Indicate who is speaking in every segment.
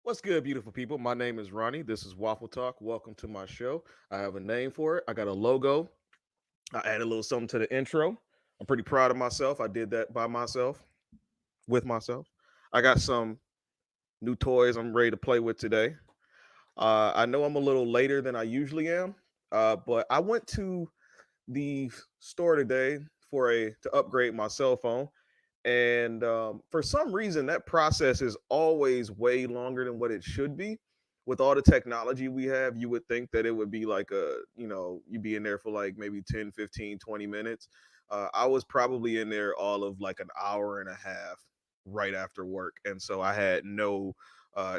Speaker 1: What's good, beautiful people? My name is Ronnie. This is Waffle Talk. Welcome to my show. I have a name for it. I got a logo. I added a little something to the intro. I'm pretty proud of myself. I did that by myself, with myself. I got some new toys I'm ready to play with today. I know I'm a little later than I usually am, but I went to the store today to upgrade my cell phone, and for some reason that process is always way longer than what it should be. with all the technology we have, you would think that it would be like you'd be in there for like maybe 10, 15, 20 minutes. I was probably in there all of like an hour and a half right after work. And so I had no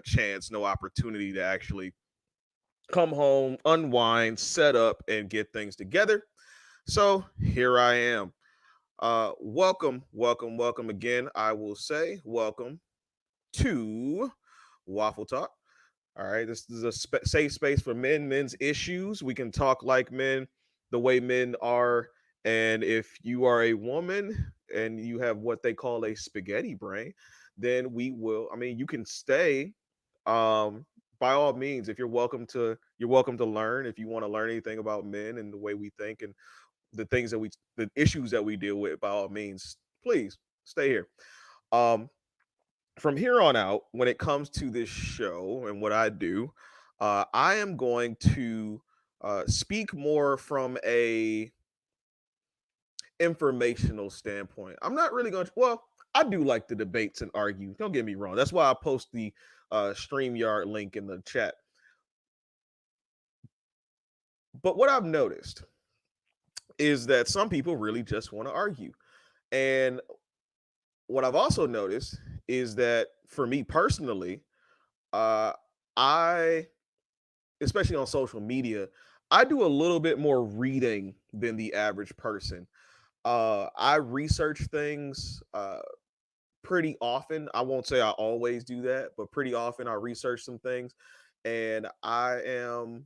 Speaker 1: chance, no opportunity to actually come home, unwind, set up, and get things together. So here I am. Welcome, welcome, welcome again. I will say welcome to Waffle Talk. All right, this is a safe space for men, men's issues. We can talk like men, the way men are. And if you are a woman and you have what they call a spaghetti brain, then we will. I mean, you can stay. Um, by all means, if you're welcome to learn. If you want to learn anything about men and the way we think and the issues that we deal with, by all means, please stay here. Um, from here on out, when it comes to this show and what I do, I am going to speak more from a informational standpoint. I'm not really going to. Well, I do like the debates and argue. Don't get me wrong. That's why I post the StreamYard link in the chat. But what I've noticed is that some people really just want to argue. And what I've also noticed is that for me personally, uh, I especially on social media, I do a little bit more reading than the average person. I research things pretty often. I won't say I always do that, but pretty often I research some things, and I'm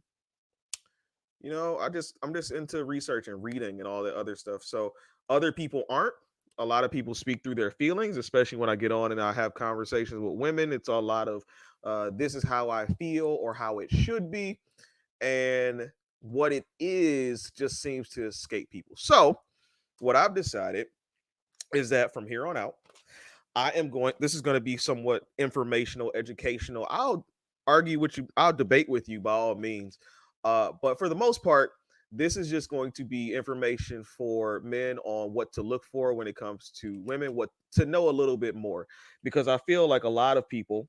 Speaker 1: just into research and reading and all that other stuff. So other people aren't. A lot of people speak through their feelings, especially when I get on and I have conversations with women. It's a lot of this is how I feel or how it should be, and what it is just seems to escape people. So, what I've decided is that from here on out, this is going to be somewhat informational, educational. I'll argue with you, I'll debate with you by all means. But for the most part, this is just going to be information for men on what to look for when it comes to women, what to know a little bit more, because I feel like a lot of people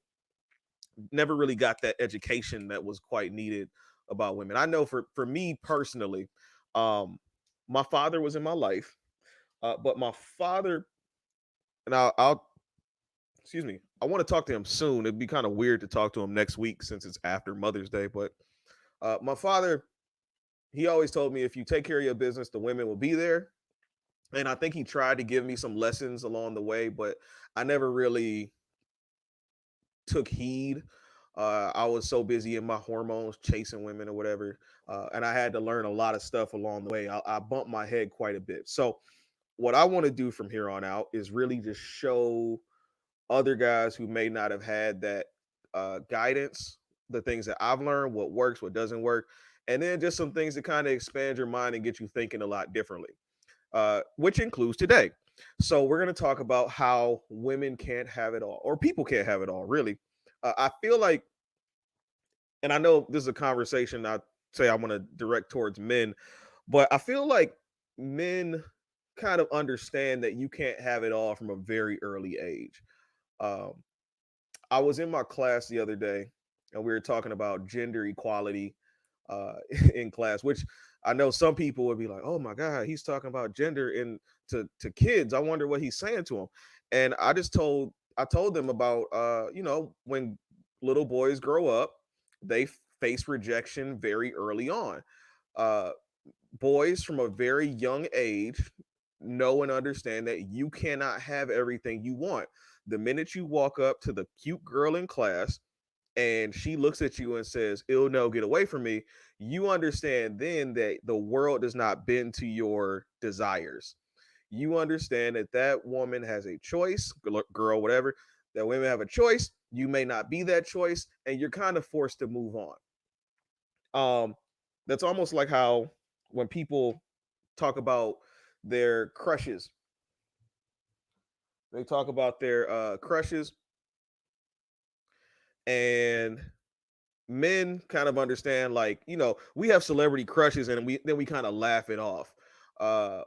Speaker 1: never really got that education that was quite needed about women. I know for me personally, um, my father was in my life, but my father and I'll excuse me, I want to talk to him soon. It'd be kind of weird to talk to him next week since it's after Mother's Day. But my father, he always told me if you take care of your business, the women will be there. And I think he tried to give me some lessons along the way, but I never really took heed. I was so busy in my hormones, chasing women or whatever, and I had to learn a lot of stuff along the way. I bumped my head quite a bit. So, what I want to do from here on out is really just show other guys who may not have had that guidance, the things that I've learned, what works, what doesn't work, and then just some things that kind of expand your mind and get you thinking a lot differently, which includes today. So we're going to talk about how women can't have it all, or people can't have it all, really. I feel like, and I know this is a conversation I say I want to direct towards men, but I feel like men kind of understand that you can't have it all from a very early age. Um, I was in my class the other day and we were talking about gender equality uh, in class, which I know some people would be like, "Oh my God, he's talking about gender in to kids. I wonder what he's saying to them." And I told them about when little boys grow up, they face rejection very early on. Uh, Boys from a very young age know and understand that you cannot have everything you want. The minute you walk up to the cute girl in class and she looks at you and says, "Ill no, get away from me," you understand then that the world does not bend to your desires. You understand that that woman has a choice, girl, whatever, that women have a choice. You may not be that choice, and you're kind of forced to move on. Um, that's almost like how when people talk about their crushes, they talk about their crushes, and men kind of understand, like, we have celebrity crushes and we kind of laugh it off. uh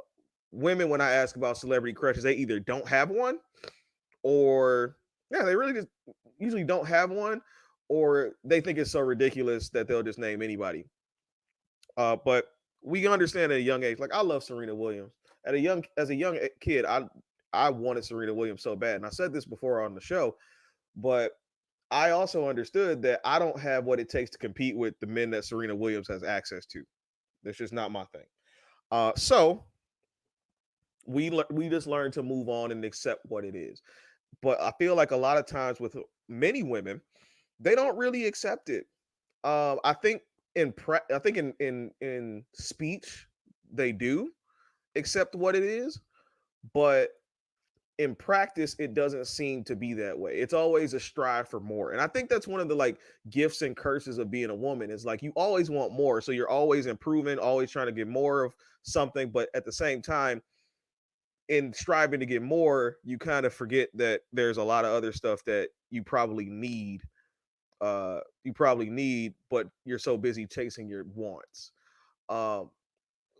Speaker 1: Women, when I ask about celebrity crushes, they either don't have one, or yeah, they really just usually don't have one, or they think it's so ridiculous that they'll just name anybody. But we understand at a young age. Like I love Serena Williams. As a young kid, I wanted Serena Williams so bad, and I said this before on the show. But I also understood that I don't have what it takes to compete with the men that Serena Williams has access to. That's just not my thing. So we just learn to move on and accept what it is. But I feel like a lot of times with many women, they don't really accept it. I think I think in speech they do accept what it is, but in practice it doesn't seem to be that way. It's always a strive for more, and I think that's one of the like gifts and curses of being a woman is like you always want more, so you're always improving, always trying to get more of something, but at the same time in striving to get more you kind of forget that there's a lot of other stuff that you probably need, but you're so busy chasing your wants, um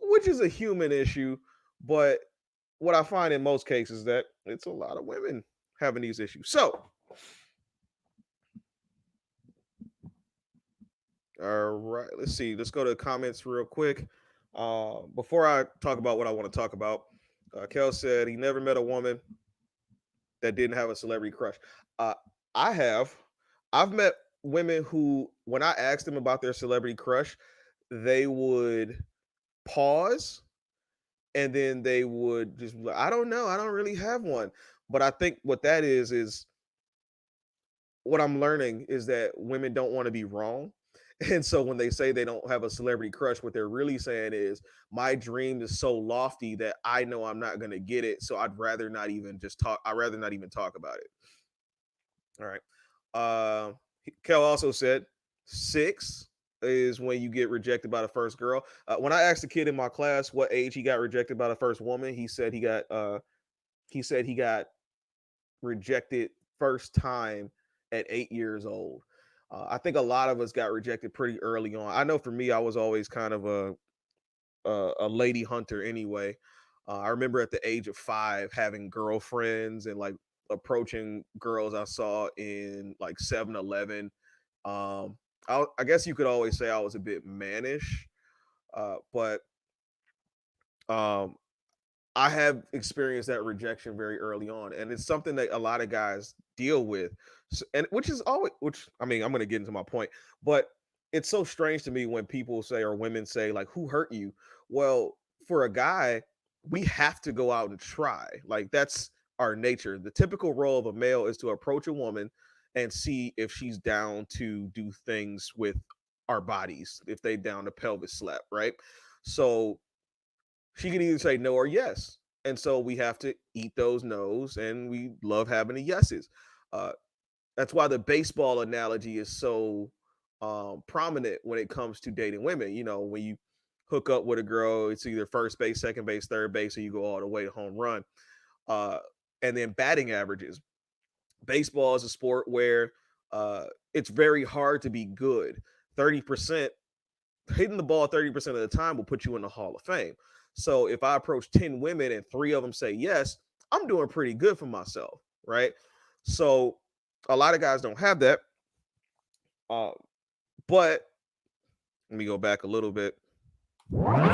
Speaker 1: which is a human issue. But what I find in most cases is that it's a lot of women having these issues. So, all right, let's see. Let's go to the comments real quick. Before I talk about what I want to talk about, Kel said he never met a woman that didn't have a celebrity crush. Uh, I have. I've met women who, when I asked them about their celebrity crush, they would pause and then they would just be like, I don't know, I don't really have one. But I think what that is what I'm learning is that women don't want to be wrong. And so when they say they don't have a celebrity crush, what they're really saying is my dream is so lofty that I know I'm not going to get it. So I'd rather not even just talk. I'd rather not even talk about it. All right. Uh, Kel also said six is when you get rejected by the first girl. When I asked a kid in my class what age he got rejected by the first woman, he said he got rejected first time at 8 years old. I think a lot of us got rejected pretty early on. I know for me, I was always kind of a lady hunter anyway. I remember at the age of 5 having girlfriends and like approaching girls I saw in like 7-Eleven. I guess you could always say I was a bit mannish, but um, I have experienced that rejection very early on, and it's something that a lot of guys deal with, and which is always, which I mean, I'm going to get into my point, but it's so strange to me when people say or women say like, "Who hurt you?" Well, for a guy, we have to go out and try. Like that's our nature. The typical role of a male is to approach a woman and see if she's down to do things with our bodies, if they down to pelvis slap, right? So she can either say no or yes. And so we have to eat those no's and we love having the yeses. Uh, that's why the baseball analogy is so prominent when it comes to dating women. You know, when you hook up with a girl, it's either first base, second base, third base, or you go all the way to home run. Uh, and then batting averages. Baseball is a sport where it's very hard to be good. 30% hitting the ball 30% of the time will put you in the Hall of Fame. So if I approach 10 women and 3 of them say yes, I'm doing pretty good for myself, right? So a lot of guys don't have that. Uh, but let me go back a little bit. I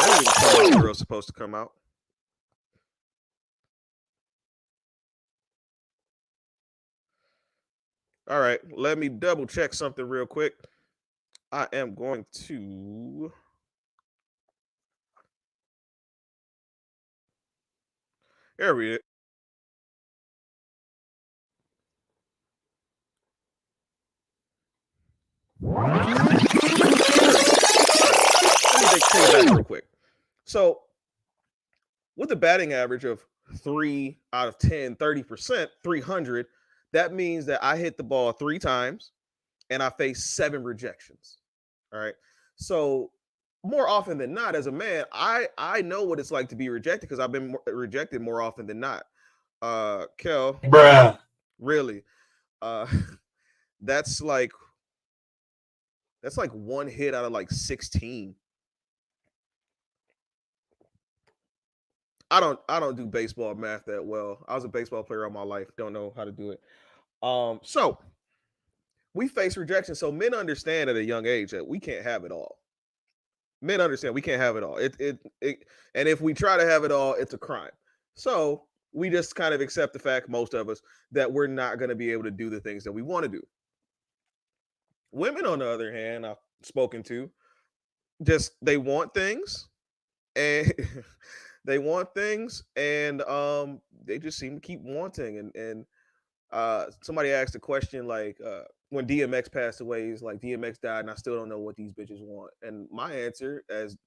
Speaker 1: didn't even come out where it was supposed to come out. All right, let me double check something real quick. I am going to. There we There we go. All right. Let me take it back real quick. So with a batting average of 3 out of 10, 30%, 300, that means that I hit the ball 3 times and I face 7 rejections. All right. So more often than not, as a man, I know what it's like to be rejected because I've been rejected more often than not. Kel,
Speaker 2: Bruh.
Speaker 1: really, uh, that's like that's like one hit out of like 16. I don't do baseball math that well. I was a baseball player all my life. Don't know how to do it. So we face rejection. So men understand at a young age that we can't have it all. Men understand we can't have it all. And if we try to have it all, it's a crime. So we just kind of accept the fact, most of us, that we're not going to be able to do the things that we want to do. Women, on the other hand, I've spoken to, just they want things, and they want things, and they just seem to keep wanting. And somebody asked a question like, when DMX passed away, he's like, DMX died, and I still don't know what these bitches want. And my answer, as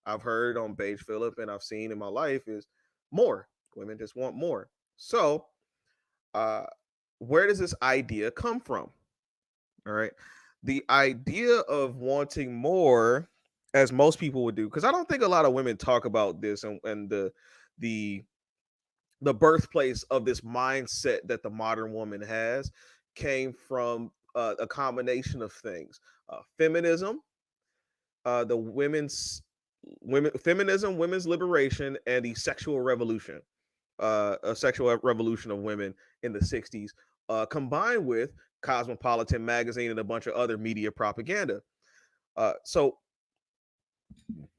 Speaker 1: I've heard on Page Phillip and I've seen in my life, is more. Women just want more. So, uh, where does this idea come from? All right. The idea of wanting more, as most people would do, because I don't think a lot of women talk about this, and the the birthplace of this mindset that the modern woman has came from a combination of things: feminism, the feminism, women's liberation, and the sexual revolution, a sexual revolution of women in the 60s, combined with Cosmopolitan magazine and a bunch of other media propaganda. So,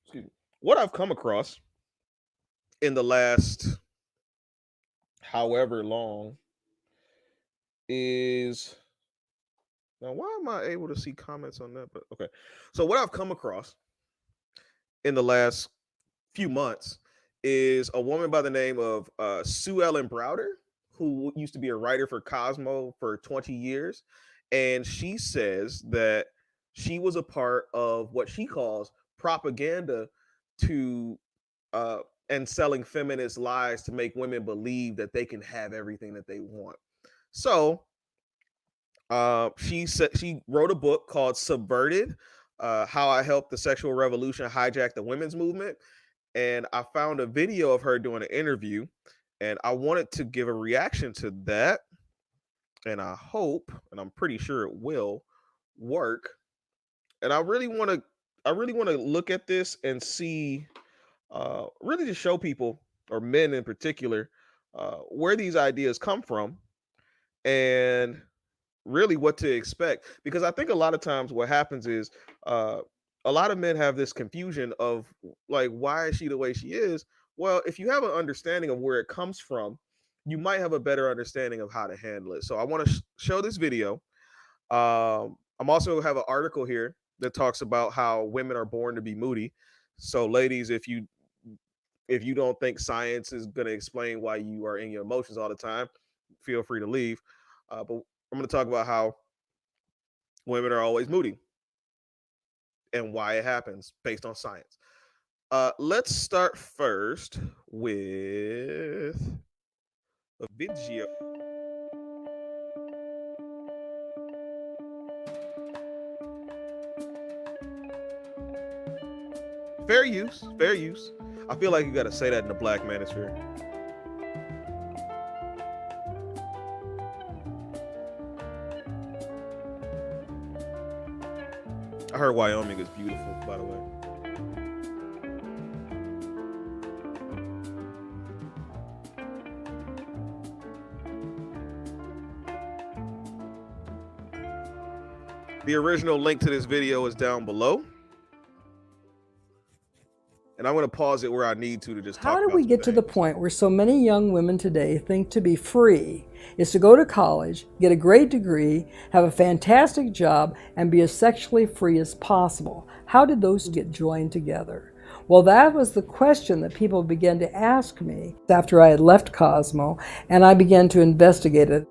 Speaker 1: excuse me, what I've come across in the last however long is, now why am I able to see comments on that? But okay, so what I've come across in the last few months is a woman by the name of Sue Ellen Browder, who used to be a writer for Cosmo for 20 years. And she says that she was a part of what she calls propaganda to uh, and selling feminist lies to make women believe that they can have everything that they want. So she said she wrote a book called Subverted, How I Helped the Sexual Revolution Hijack the Women's Movement. And I found a video of her doing an interview, and I wanted to give a reaction to that. And I hope, and I'm pretty sure it will work. And I really want to look at this and see, really to show people, or men in particular, where these ideas come from, and really what to expect. Because I think a lot of times what happens is, uh a lot of men have this confusion of, like, why is she the way she is? Well, if you have an understanding of where it comes from, you might have a better understanding of how to handle it. So I want to show this video. I'm also have an article here that talks about how women are born to be moody. So ladies, if you don't think science is going to explain why you are in your emotions all the time, feel free to leave. But I'm going to talk about how women are always moody and why it happens based on science. Let's start first with a video. Fair use, fair use. I feel like you got to say that in the Black manosphere. I heard Wyoming is beautiful, by the way. The original link to this video is down below. And I'm going to pause it where I need to just talk
Speaker 2: How
Speaker 1: about
Speaker 2: do we get to the point where so many young women today think to be free is to go to college, get a great degree, have a fantastic job, and be as sexually free as possible? How did those get joined together? Well, that was the question that people began to ask me after I had left Cosmo, and I began to investigate it.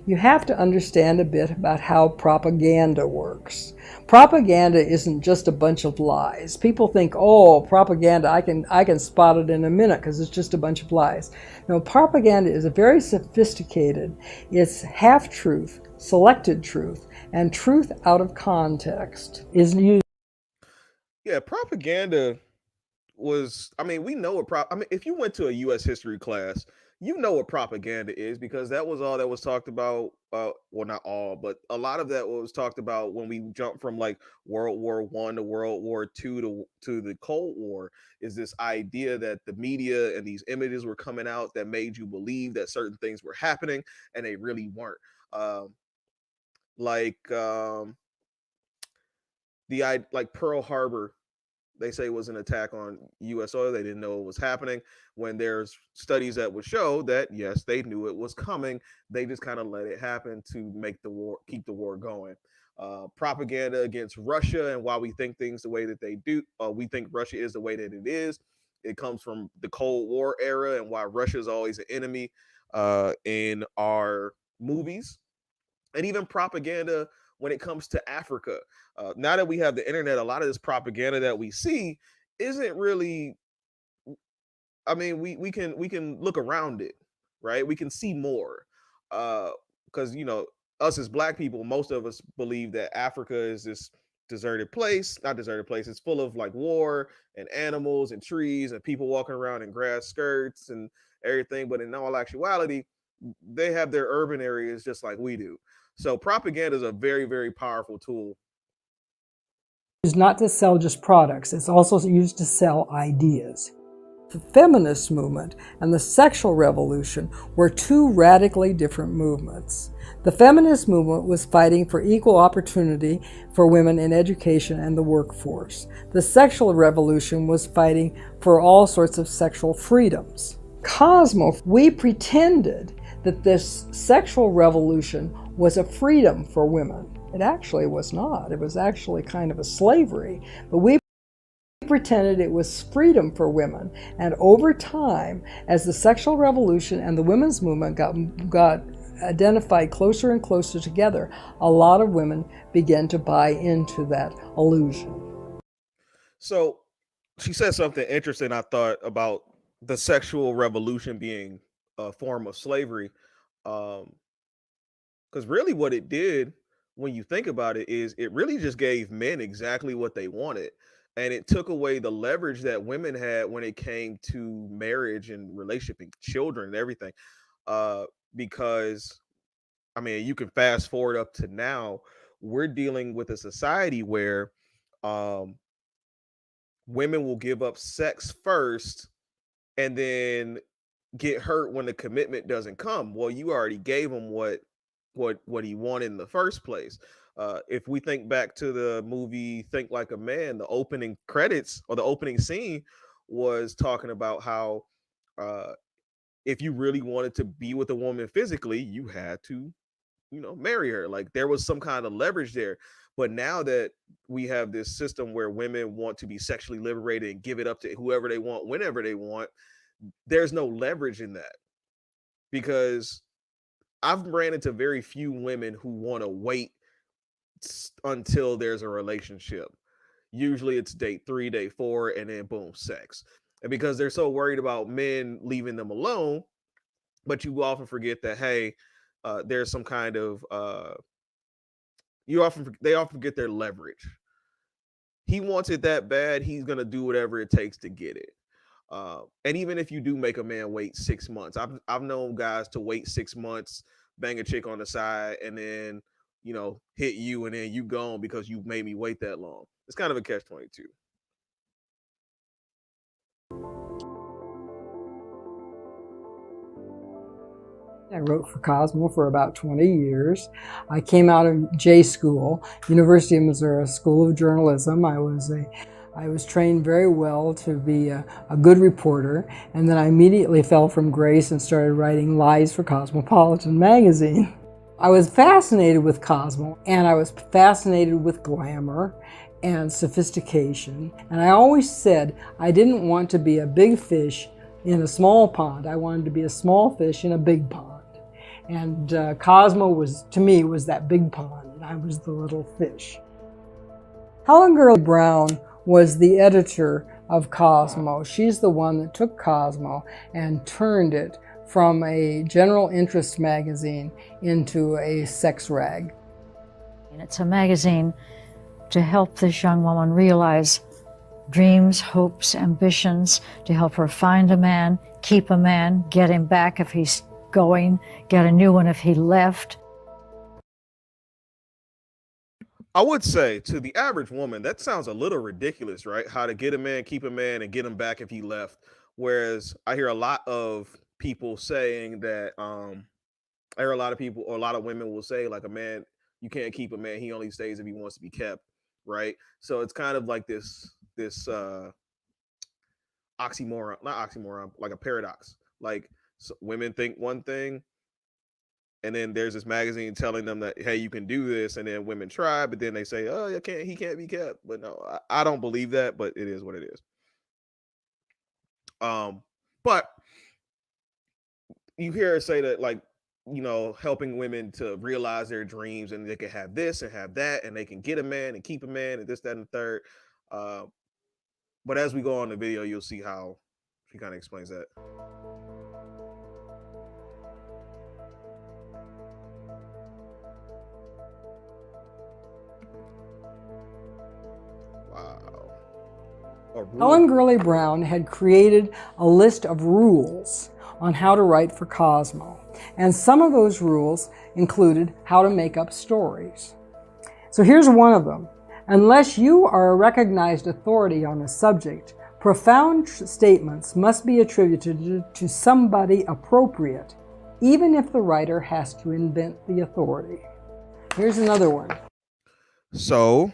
Speaker 2: You have to understand a bit about how propaganda works. Propaganda isn't just a bunch of lies. People think, oh, propaganda, I can spot it in a minute because it's just a bunch of lies. No, propaganda is very sophisticated. It's half-truth, selected truth, and truth out of context is used.
Speaker 1: Yeah, propaganda was, I mean, we know I mean, if you went to a US history class, you know what propaganda is, because that was all that was talked about. Well, not all, but a lot of that was talked about when we jumped from like World War I to World War II to the Cold War. Is this idea that the media and these images were coming out that made you believe that certain things were happening and they really weren't. Um, like like Pearl Harbor, they say was an attack on U.S. oil. They didn't know it was happening. When there's studies that would show that yes, they knew it was coming. They just kind of let it happen to make the war, keep the war going. Propaganda against Russia and why we think things the way that they do. We think Russia is the way that it is. It comes from the Cold War era and why Russia is always an enemy in our movies, and even propaganda when it comes to Africa. Now that we have the internet, a lot of this propaganda that we see isn't really. I mean, we can look around it, right? We can see more, because us as Black people, most of us believe that Africa is this deserted place, not deserted place. It's full of like war and animals and trees and people walking around in grass skirts and everything. But in all actuality, they have their urban areas just like we do. So propaganda is a very, very powerful tool.
Speaker 2: It's not to sell just products, it's also used to sell ideas. The feminist movement and the sexual revolution were two radically different movements. The feminist movement was fighting for equal opportunity for women in education and the workforce. The sexual revolution was fighting for all sorts of sexual freedoms. Cosmo, we pretended that this sexual revolution was a freedom for women. It actually was not. It was actually kind of a slavery. But we pretended it was freedom for women. And over time, as the sexual revolution and the women's movement got identified closer and closer together, a lot of women began to buy into that illusion.
Speaker 1: So she said something interesting, I thought, about the sexual revolution being a form of slavery. Um, because really what it did, when you think about it, is it really just gave men exactly what they wanted. And it took away the leverage that women had when it came to marriage and relationship and children and everything. Uh, because I mean, you can fast forward up to now, we're dealing with a society where um women will give up sex first and then get hurt when the commitment doesn't come. Well, you already gave him what he wanted in the first place. If we think back to the movie Think Like a Man, the opening credits or the opening scene was talking about how uh, if you really wanted to be with a woman physically, you had to, marry her. Like there was some kind of leverage there. But now that we have this system where women want to be sexually liberated and give it up to whoever they want, whenever they want, there's no leverage in that, because I've ran into very few women who want to wait until there's a relationship. Usually it's date 3, date 4, and then boom, sex. And because they're so worried about men leaving them alone, but you often forget that, hey, there's some kind of they often get their leverage. He wants it that bad, he's gonna do whatever it takes to get it. And even if you do make a man wait 6 months, I've known guys to wait 6 months, bang a chick on the side, and then hit you, and then you gone because you made me wait that long. It's kind of a catch-22.
Speaker 2: I wrote for Cosmo for about 20 years. I came out of J School, University of Missouri School of Journalism. I was trained very well to be a good reporter, and then I immediately fell from grace and started writing lies for Cosmopolitan magazine. I was fascinated with Cosmo, and I was fascinated with glamour and sophistication. And I always said I didn't want to be a big fish in a small pond. I wanted to be a small fish in a big pond. And Cosmo to me, was that big pond, and I was the little fish. Ellen Browder was the editor of Cosmo. She's the one that took Cosmo and turned it from a general interest magazine into a sex rag.
Speaker 3: It's a magazine to help this young woman realize dreams, hopes, ambitions, to help her find a man, keep a man, get him back if he's going, get a new one if he left.
Speaker 1: I would say to the average woman, that sounds a little ridiculous, right? How to get a man, keep a man, and get him back if he left. Whereas I hear a lot of people saying that, I hear a lot of people or a lot of women will say, like, a man, you can't keep a man, he only stays if he wants to be kept, right? So it's kind of like this oxymoron, not oxymoron, like a paradox. Like, so women think one thing, and then there's this magazine telling them that, hey, you can do this, and then women try, but then they say, oh, you can't, he can't be kept. But no, I don't believe that, but it is what it is. But you hear her say that, like, helping women to realize their dreams, and they can have this and have that, and they can get a man and keep a man and this, that, and the third. uh but as we go on the video, you'll see how she kind of explains that. Wow. A
Speaker 2: Ellen
Speaker 1: rule.
Speaker 2: Browder had created a list of rules on how to write for Cosmo, and some of those rules included how to make up stories. So here's one of them. Unless you are a recognized authority on a subject, profound statements must be attributed to somebody appropriate, even if the writer has to invent the authority. Here's another one.
Speaker 1: So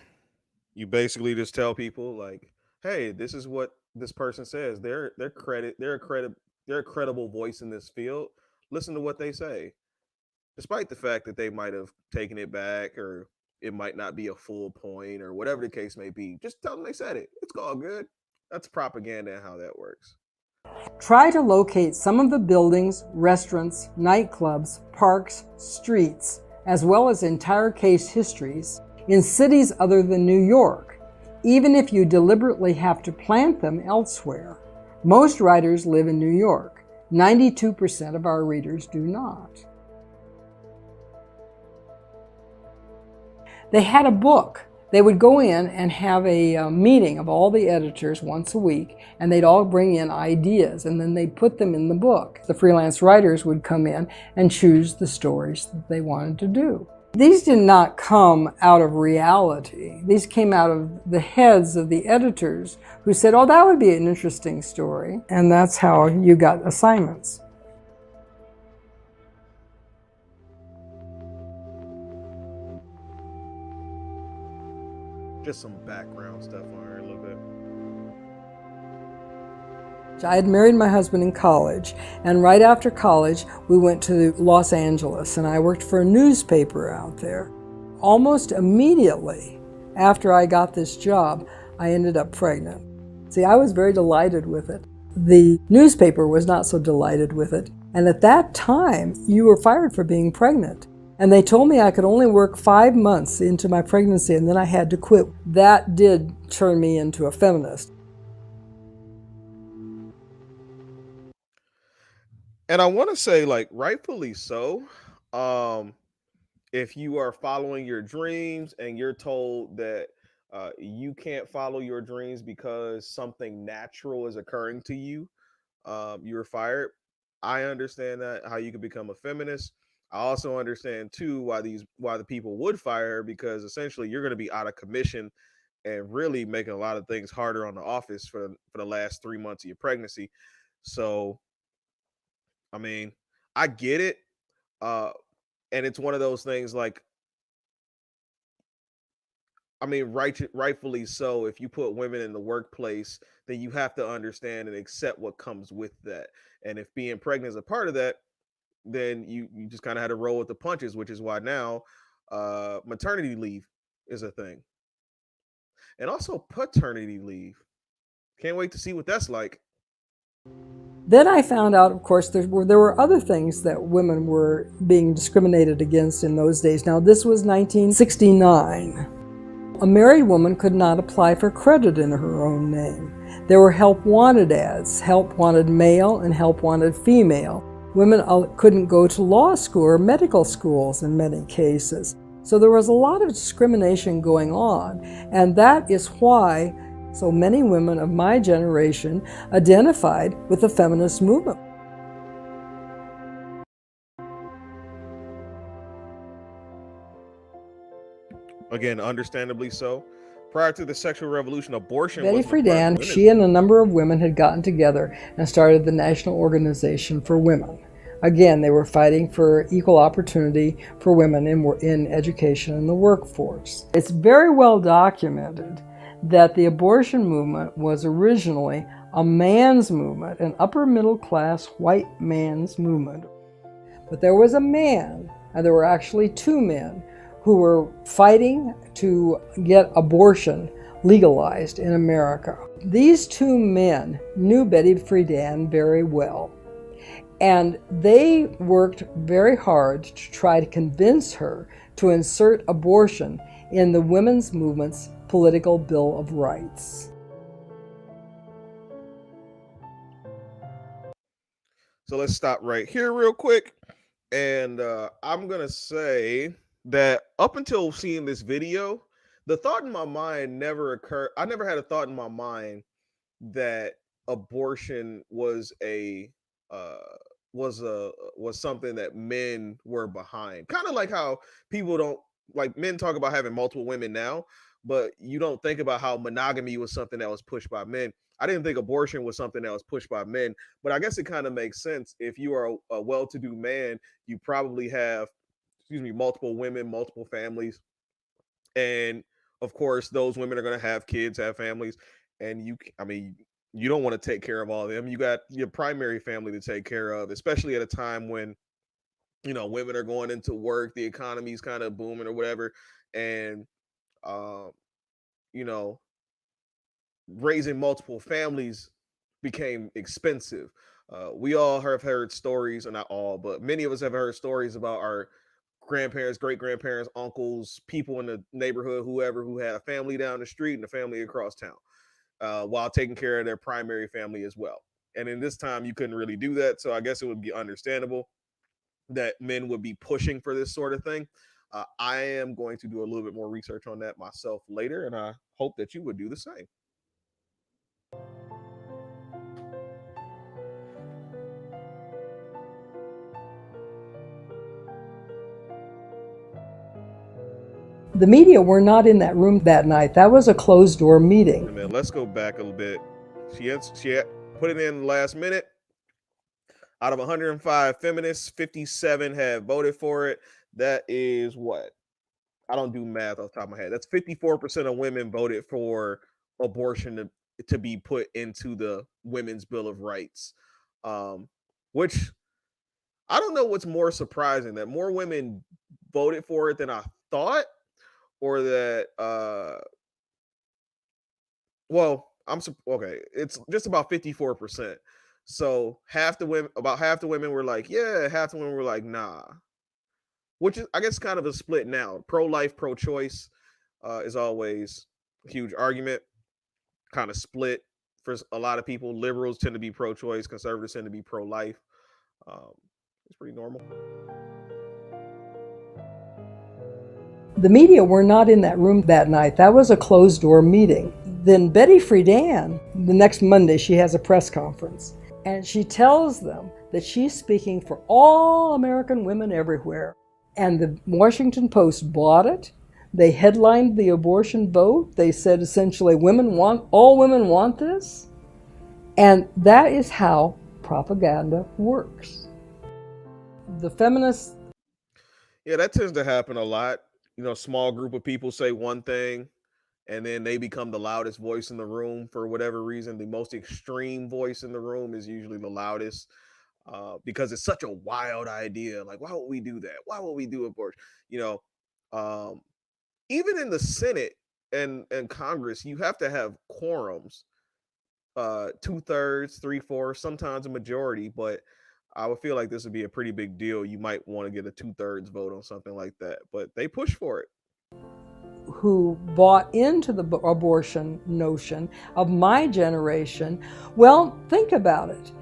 Speaker 1: you basically just tell people, like, hey, this is what this person says. They're a credible voice in this field. Listen to what they say, despite the fact that they might have taken it back, or it might not be a full point, or whatever the case may be. Just tell them they said it. It's all good. That's propaganda and how that works.
Speaker 2: Try to locate some of the buildings, restaurants, nightclubs, parks, streets, as well as entire case histories in cities other than New York, even if you deliberately have to plant them elsewhere. Most writers live in New York. 92% of our readers do not. They had a book. They would go in and have a meeting of all the editors once a week, and they'd all bring in ideas, and then they'd put them in the book. The freelance writers would come in and choose the stories that they wanted to do. These did not come out of reality. These came out of the heads of the editors who said, oh, that would be an interesting story. And that's how you got assignments.
Speaker 1: Just some background stuff on her a little bit.
Speaker 2: I had married my husband in college, and right after college, we went to Los Angeles, and I worked for a newspaper out there. Almost immediately after I got this job, I ended up pregnant. See, I was very delighted with it. The newspaper was not so delighted with it, and at that time, you were fired for being pregnant. And they told me I could only work 5 months into my pregnancy, and then I had to quit. That did turn me into a feminist.
Speaker 1: And I want to say, like, rightfully so. If you are following your dreams and you're told that you can't follow your dreams because something natural is occurring to you, you're fired. I understand that, how you can become a feminist. I also understand too why the people would fire her, because essentially you're going to be out of commission and really making a lot of things harder on the office for the last 3 months of your pregnancy. So, I mean, I get it. And it's one of those things, like, I mean, rightfully so. If you put women in the workplace, then you have to understand and accept what comes with that. And if being pregnant is a part of that, then you just kind of had to roll with the punches, which is why now maternity leave is a thing. And also paternity leave. Can't wait to see what that's like.
Speaker 2: Then I found out, of course, there were other things that women were being discriminated against in those days. Now, this was 1969. A married woman could not apply for credit in her own name. There were help wanted ads, help wanted male and help wanted female. Women couldn't go to law school or medical schools in many cases. So there was a lot of discrimination going on, and that is why So many women of my generation identified with the feminist movement.
Speaker 1: Again, understandably so. Prior to the sexual revolution, abortion
Speaker 2: Betty
Speaker 1: wasn't a part of
Speaker 2: Friedan,
Speaker 1: women's.
Speaker 2: she and a number of women had gotten together and started the National Organization for Women. Again, they were fighting for equal opportunity for women in education and the workforce. It's very well documented that the abortion movement was originally a man's movement, an upper middle class white man's movement. But there was a man, and there were actually two men, who were fighting to get abortion legalized in America. These two men knew Betty Friedan very well, and they worked very hard to try to convince her to insert abortion in the women's movement's political Bill of Rights.
Speaker 1: So let's stop right here real quick. And I'm going to say that up until seeing this video, the thought in my mind never occurred. I never had a thought in my mind that abortion was uh was something that men were behind. Kind of like how people don't like men talk about having multiple women now, but you don't think about how monogamy was something that was pushed by men. I didn't think abortion was something that was pushed by men, but I guess it kind of makes sense. If you are a well-to-do man, you probably have, excuse me, multiple women, multiple families, and of course those women are going to have kids, have families, and I mean, you don't want to take care of all of them. You got your primary family to take care of, especially at a time when women are going into work, the economy's kind of booming or whatever, and um you know raising multiple families became expensive. We all have heard stories, or not all, but many of us have heard stories about our grandparents, great grandparents, uncles, people in the neighborhood, whoever, who had a family down the street and a family across town, while taking care of their primary family as well. And in this time, you couldn't really do that. So I guess it would be understandable that men would be pushing for this sort of thing. I am going to do a little bit more research on that myself later, and I hope that you would do the same.
Speaker 2: The media were not in that room that night. That was a closed door meeting.
Speaker 1: And then let's go back a little bit. She put it in last minute. Out of 105 feminists, 57 have voted for it. That is what? I don't do math off the top of my head. That's 54% of women voted for abortion to be put into the Women's Bill of Rights. Which I don't know what's more surprising, that more women voted for it than I thought, or that well, okay, it's just about 54%. So about half the women were like, yeah, half the women were like, nah. Which is, I guess, kind of a split now. Pro-life, pro-choice is always a huge argument. Kind of split for a lot of people. Liberals tend to be pro-choice. Conservatives tend to be pro-life. It's pretty normal.
Speaker 2: The media were not in that room that night. That was a closed door meeting. Then Betty Friedan, the next Monday, she has a press conference, and she tells them that she's speaking for all American women everywhere. And the Washington Post bought it. They headlined the abortion vote. They said essentially, all women want this. And that is how propaganda works. The feminists.
Speaker 1: Yeah, that tends to happen a lot. Small group of people say one thing, and then they become the loudest voice in the room for whatever reason. The most extreme voice in the room is usually the loudest, because it's such a wild idea. Like, why would we do that? Why would we do abortion? Even in the Senate and Congress, you have to have quorums, 2/3, 3/4, sometimes a majority. But I would feel like this would be a pretty big deal. You might want to get a 2/3 vote on something like that, but they push for it.
Speaker 2: Who bought into the abortion notion of my generation, well, think about it.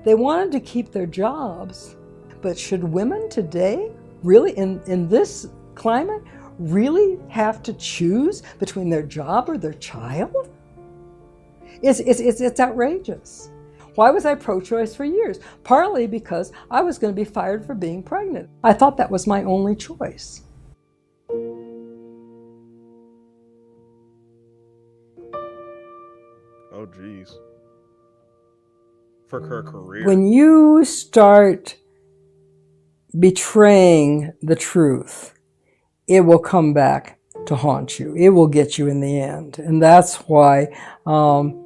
Speaker 2: They wanted to keep their jobs, but should women today really, in this climate, really have to choose between their job or their child? It's outrageous. Why was I pro-choice for years? Partly because I was going to be fired for being pregnant. I thought that was my only choice.
Speaker 1: Oh, geez. For her career.
Speaker 2: When you start betraying the truth, it will come back to haunt you. It will get you in the end. And that's why,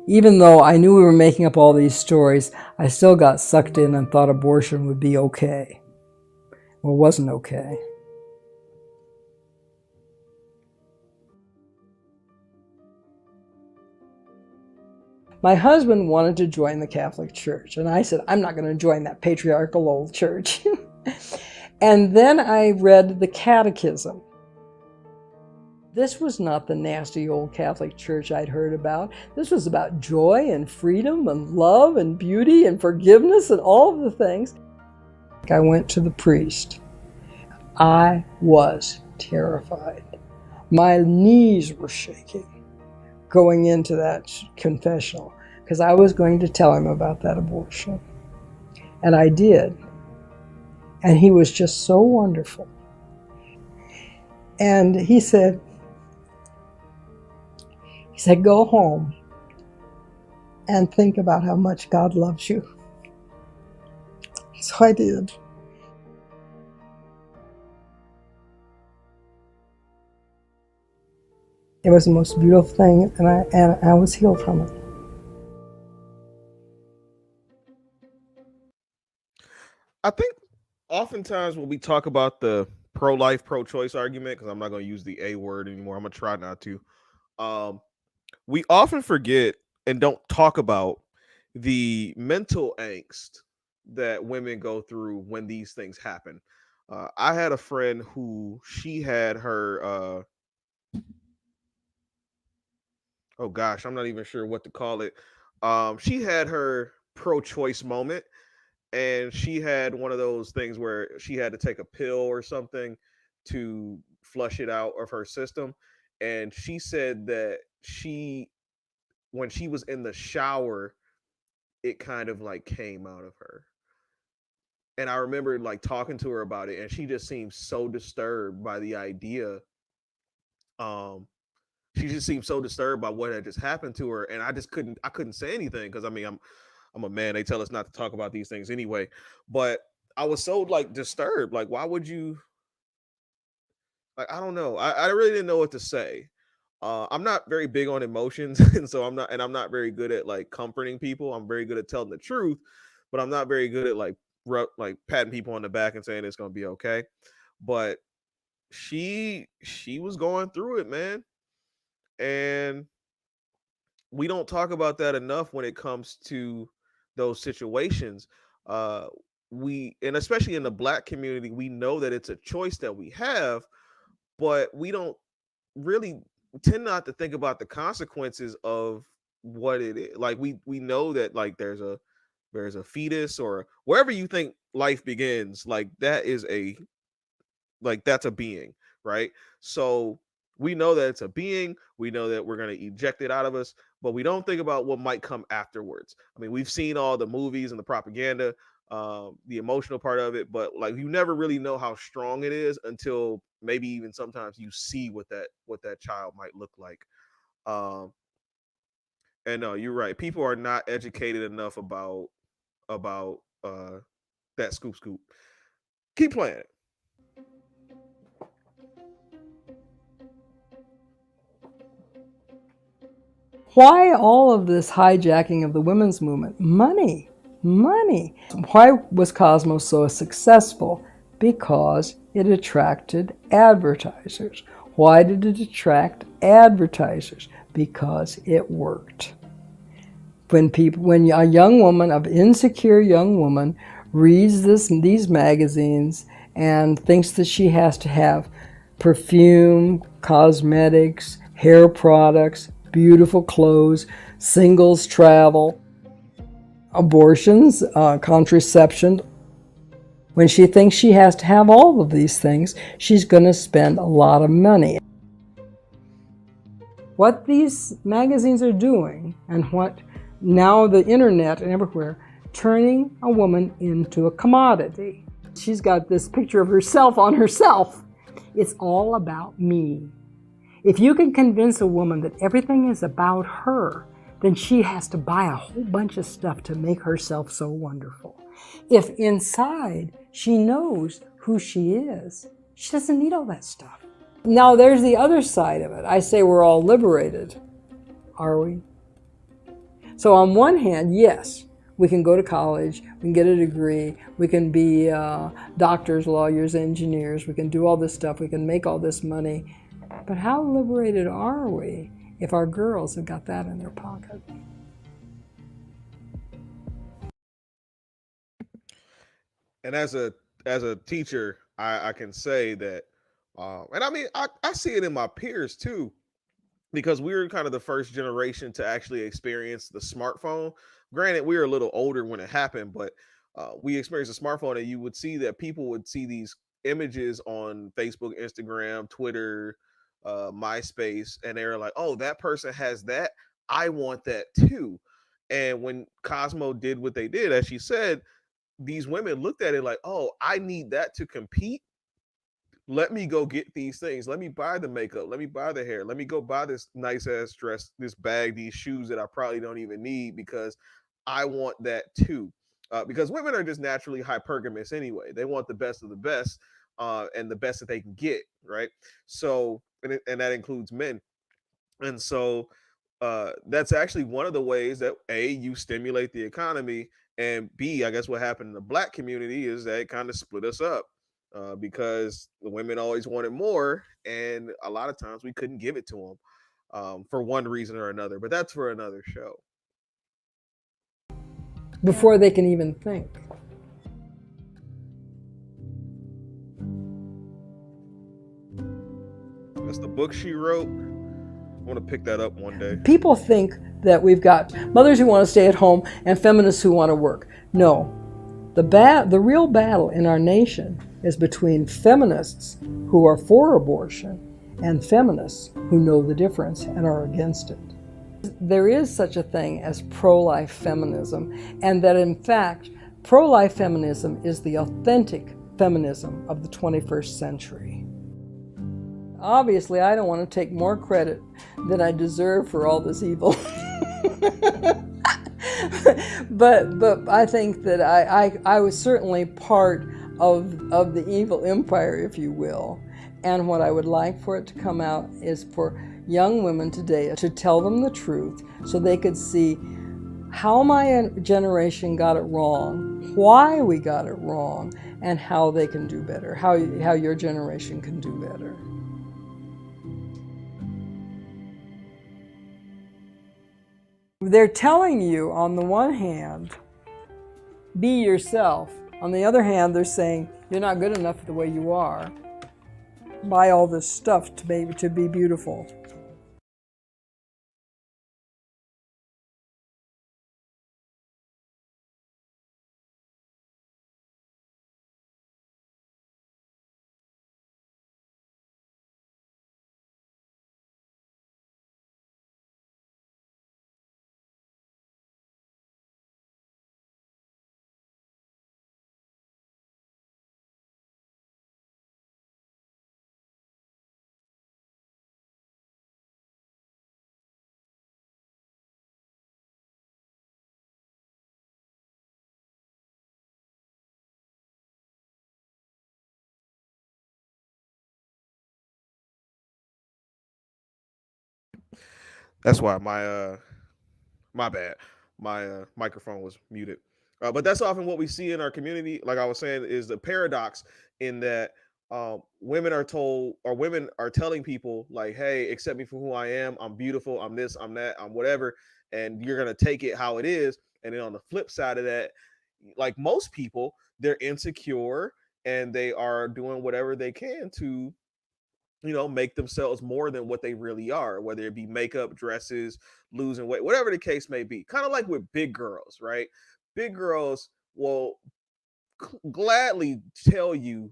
Speaker 2: even though I knew we were making up all these stories, I still got sucked in and thought abortion would be okay. Well, it wasn't okay. My husband wanted to join the Catholic Church, and I said, I'm not going to join that patriarchal old church. And then I read the Catechism. This was not the nasty old Catholic Church I'd heard about. This was about joy and freedom and love and beauty and forgiveness and all of the things. I went to the priest. I was terrified. My knees were shaking going into that confessional because I was going to tell him about that abortion. And I did. And he was just so wonderful. And he said, go home and think about how much God loves you. So I did. It was the most beautiful thing, and I was healed from it.
Speaker 1: I think oftentimes when we talk about the pro-life, pro-choice argument, because I'm not going to use the A word anymore, I'm going to try not to. We often forget and don't talk about the mental angst that women go through when these things happen. I had a friend who she had her oh gosh, I'm not even sure what to call it. She had her pro-choice moment, and she had one of those things where she had to take a pill or something to flush it out of her system. And she said that when she was in the shower, it kind of like came out of her. And I remember like talking to her about it, and she just seemed so disturbed by the idea. Um, she just seemed so disturbed by what had just happened to her, and I couldn't say anything because I mean I'm a man. They tell us not to talk about these things anyway, but I was so like disturbed. Like, why would you? Like, I don't know. I really didn't know what to say. I'm not very big on emotions, and so I'm not very good at like comforting people. I'm very good at telling the truth, but I'm not very good at like patting people on the back and saying it's gonna be okay. But she was going through it, man, and we don't talk about that enough when it comes to those situations. Uh, and especially in the Black community, we know that it's a choice that we have, but we don't really tend not to think about the consequences of what it is. Like we know that like there's a fetus or wherever you think life begins, like that's a being, right? So we know that it's a being. We know that we're going to eject it out of us, but we don't think about what might come afterwards. I mean, we've seen all the movies and the propaganda, the emotional part of it, but like you never really know how strong it is until maybe even sometimes you see what that child might look like. Um, and no, you're right. People are not educated enough about that scoop. Keep playing it.
Speaker 2: Why all of this hijacking of the women's movement? Money. Money. Why was Cosmo so successful? Because it attracted advertisers. Why did it attract advertisers? Because it worked. When a young woman, an insecure young woman, reads these magazines and thinks that she has to have perfume, cosmetics, hair products, beautiful clothes, singles travel, abortions, contraception. When she thinks she has to have all of these things, she's going to spend a lot of money. What these magazines are doing, and what now the internet and everywhere, turning a woman into a commodity. She's got this picture of herself on herself. It's all about me. If you can convince a woman that everything is about her, then she has to buy a whole bunch of stuff to make herself so wonderful. If inside she knows who she is, she doesn't need all that stuff. Now there's the other side of it. I say we're all liberated. Are we? So on one hand, yes, we can go to college, we can get a degree, we can be doctors, lawyers, engineers, we can do all this stuff, we can make all this money. But how liberated are we if our girls have got that in their pocket?
Speaker 1: And as a teacher, I can say that, and I mean I see it in my peers too, because we were kind of the first generation to actually experience the smartphone. Granted, we were a little older when it happened, but we experienced the smartphone, and you would see that people would see these images on Facebook, Instagram, Twitter, MySpace, and they were like, "Oh, that person has that. I want that too." And when Cosmo did what they did, as she said, these women looked at it like, "Oh, I need that to compete. Let me go get these things. Let me buy the makeup. Let me buy the hair. Let me go buy this nice ass dress, this bag, these shoes that I probably don't even need because I want that too." Because women are just naturally hypergamous anyway. They want the best of the best, and the best that they can get, right? So, and that includes men. And so that's actually one of the ways that A, you stimulate the economy, and B, I guess what happened in the black community is that it kind of split us up, because the women always wanted more, and a lot of times we couldn't give it to them, for one reason or another. But that's for another show.
Speaker 2: Before they can even think.
Speaker 1: That's the book she wrote. I want to pick that up one day.
Speaker 2: People think that we've got mothers who want to stay at home and feminists who want to work. No. The real battle in our nation is between feminists who are for abortion and feminists who know the difference and are against it. There is such a thing as pro-life feminism, and that in fact, pro-life feminism is the authentic feminism of the 21st century. Obviously, I don't want to take more credit than I deserve for all this evil. but I think that I was certainly part of the evil empire, if you will. And what I would like for it to come out is for young women today to tell them the truth so they could see how my generation got it wrong, why we got it wrong, and how they can do better, how your generation can do better. They're telling you, on the one hand, be yourself. On the other hand, they're saying, you're not good enough the way you are. Buy all this stuff to be beautiful.
Speaker 1: That's why my bad, my microphone was muted. But that's often what we see in our community. Like I was saying, is the paradox in that women are told, or women are telling people like, "Hey, accept me for who I am. I'm beautiful. I'm this. I'm that. I'm whatever," and you're gonna take it how it is. And then on the flip side of that, like most people, they're insecure and they are doing whatever they can to, make themselves more than what they really are, whether it be makeup, dresses, losing weight, whatever the case may be. Kind of like with big girls, right? Big girls will gladly tell you,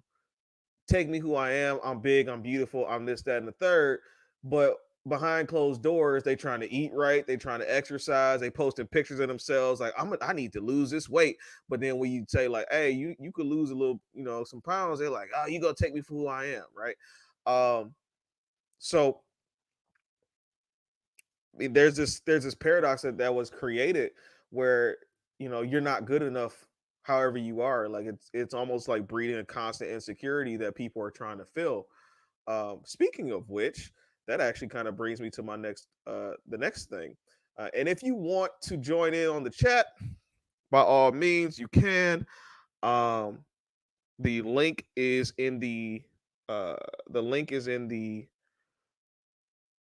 Speaker 1: take me who I am. I'm big, I'm beautiful, I'm this, that, and the third. But behind closed doors, they trying to eat right, they trying to exercise, they posting pictures of themselves like I need to lose this weight. But then when you say like, hey, you could lose a little, some pounds, they're like, oh, you gonna take me for who I am, right? So there's this paradox that was created where you're not good enough however you are. Like it's almost like breeding a constant insecurity that people are trying to fill. Speaking of which, that actually kind of brings me to my next thing. And if you want to join in on the chat, by all means, you can. Um, the link is in uh, the link is in the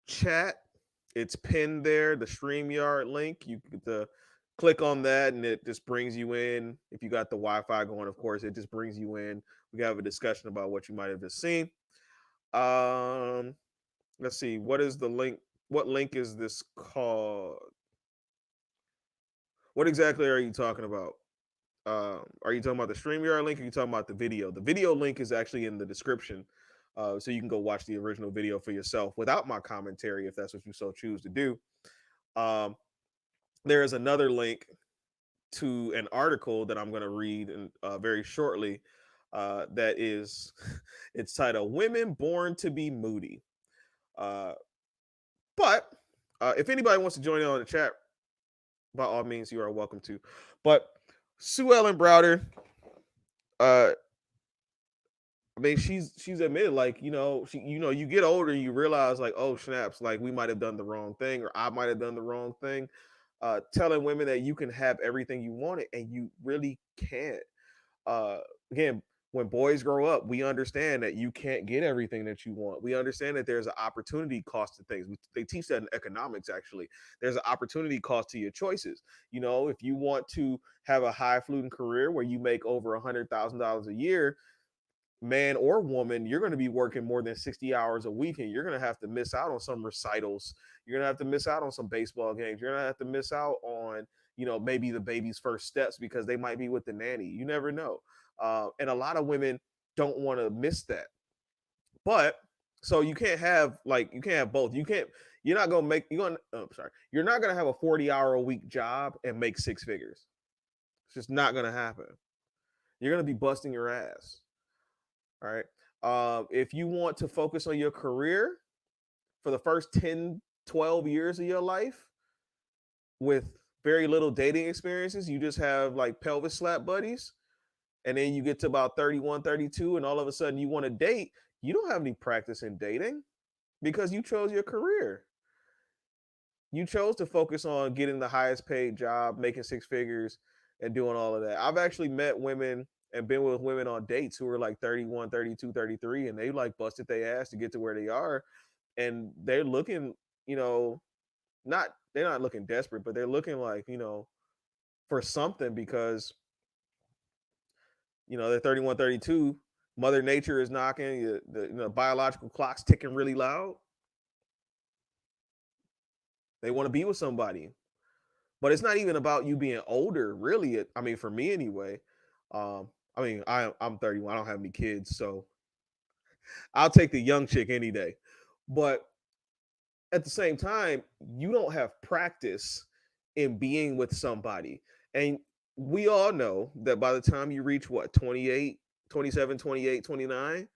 Speaker 1: chat. It's pinned there. The StreamYard link. You get to click on that, and it just brings you in. If you got the Wi-Fi going, of course, it just brings you in. We can have a discussion about what you might have just seen. Um, let's see. What is the link? What link is this called? What exactly are you talking about? Are you talking about the StreamYard link? Or are you talking about the video? The video link is actually in the description, so you can go watch the original video for yourself without my commentary, if that's what you so choose to do. Um, there is another link to an article that I'm going to read very shortly. That is, it's titled "Women Born to Be Moody." Uh, but if anybody wants to join in on the chat, by all means, you are welcome to. But Sue Ellen Browder, uh, I mean, she's admitted, like, you get older, you realize, like, oh snaps, like we might have done the wrong thing, or I might have done the wrong thing. Telling women that you can have everything you wanted, and you really can't. Uh, Again, when boys grow up, we understand that you can't get everything that you want. We understand that there's an opportunity cost to things. They teach that in economics. Actually, there's an opportunity cost to your choices. If you want to have a highfalutin career where you make over $100,000 a year, man or woman, you're going to be working more than 60 hours a week, and you're going to have to miss out on some recitals. You're going to have to miss out on some baseball games. You're going to have to miss out on, maybe the baby's first steps because they might be with the nanny. You never know. And a lot of women don't want to miss that. But so you can't have both. You're not going to make, you're not going to have a 40-hour a week job and make six figures. It's just not going to happen. You're going to be busting your ass. All right. If you want to focus on your career for the first 10, 12 years of your life with very little dating experiences, you just have like pelvis slap buddies. And then you get to about 31, 32, and all of a sudden you want to date. You don't have any practice in dating because you chose your career. You chose to focus on getting the highest paid job, making six figures, and doing all of that. I've actually met women and been with women on dates who are like 31, 32, 33, and they like busted their ass to get to where they are. And they're looking, not they're not looking desperate, but they're looking like, for something because, they're 31, 32. Mother Nature is knocking, the biological clock's ticking really loud. They want to be with somebody. But it's not even about you being older, really. I mean, for me anyway. I mean, I'm 31. I don't have any kids, so I'll take the young chick any day. But at the same time, you don't have practice in being with somebody. And we all know that by the time you reach what, 28, 27, 28, 29,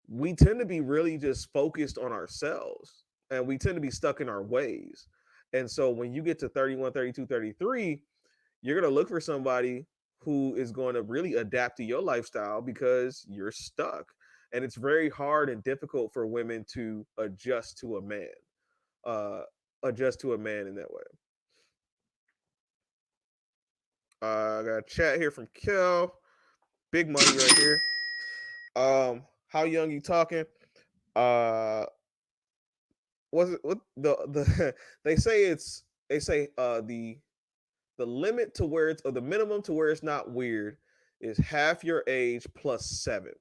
Speaker 1: we tend to be really just focused on ourselves, and we tend to be stuck in our ways. And so when you get to 31, 32, 33, you're going to look for somebody who is going to really adapt to your lifestyle because you're stuck. And it's very hard and difficult for women to uh, adjust to a man in that way. I got a chat here from Kel. Big money right here. How young you talking? Uh, was it what the they say the limit to where it's, or the minimum to where it's not weird, is half your age plus 7.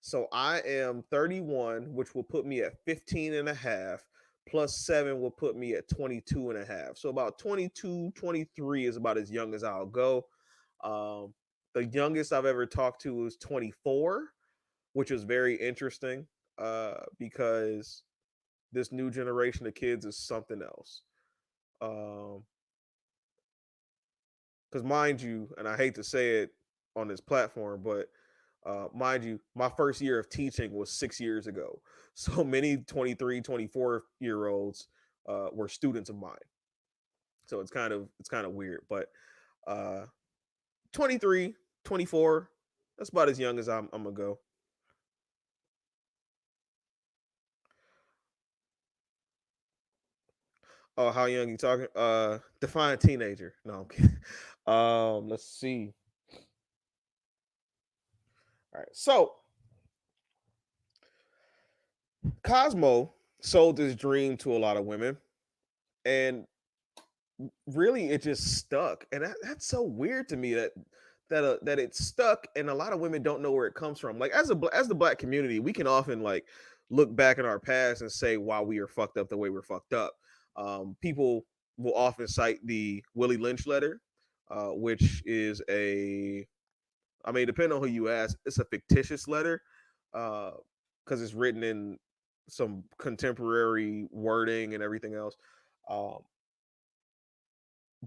Speaker 1: So I am 31, which will put me at 15 and a half, plus 7 will put me at 22 and a half. So about 22, 23 is about as young as I'll go. Um, the youngest I've ever talked to was 24, which was very interesting because this new generation of kids is something else. Because mind you, and I hate to say it on this platform, but mind you, my first year of teaching was 6 years ago. So many 23, 24-year-olds were students of mine. So it's kind of weird, but uh 23, 24, that's about as young as I'm gonna go. Oh, how young you talking? Define teenager. No, I'm kidding. Let's see. All right. So Cosmo sold this dream to a lot of women, and really it just stuck. And that's so weird to me that it's stuck, and a lot of women don't know where it comes from. Like as the black community, we can often like look back in our past and say why we are fucked up the way we're fucked up. People will often cite the Willie Lynch letter, which is a, I mean, depending on who you ask, it's a fictitious letter because it's written in some contemporary wording and everything else. Um,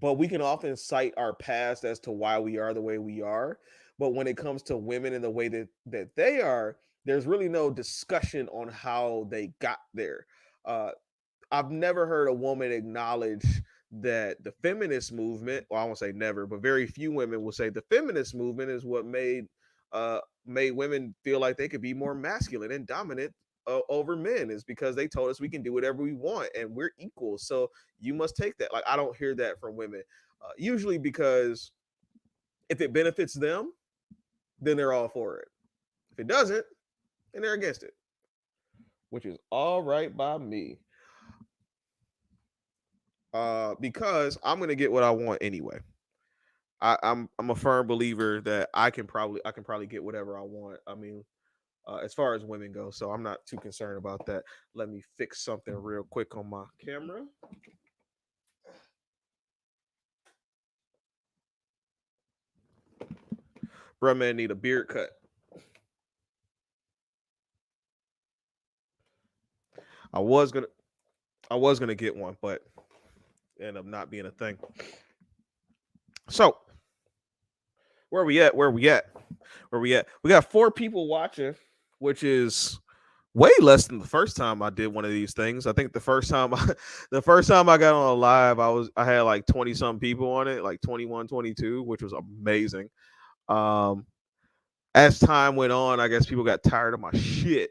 Speaker 1: but we can often cite our past as to why we are the way we are. But when it comes to women and the way that they are, there's really no discussion on how they got there. Uh, I've never heard a woman acknowledge that the feminist movement, well, I won't say never, but very few women will say the feminist movement is what made women feel like they could be more masculine and dominant over men, is because they told us we can do whatever we want and we're equal. So you must take that. Like I don't hear that from women, usually because if it benefits them, then they're all for it. If it doesn't, then they're against it, which is all right by me. Because I'm gonna get what I want anyway. I'm a firm believer that I can probably get whatever I want. I mean, as far as women go, so I'm not too concerned about that. Let me fix something real quick on my camera. Bruh, man, need a beard cut. I was gonna I was gonna get one, but ended up not being a thing. So where we at? Where we at? Where we at? We got 4 people watching, which is way less than the first time I did one of these things. I think the first time I got on a live, I had like 20 some people on it, like 21, 22, which was amazing. Um as time went on, I guess people got tired of my shit.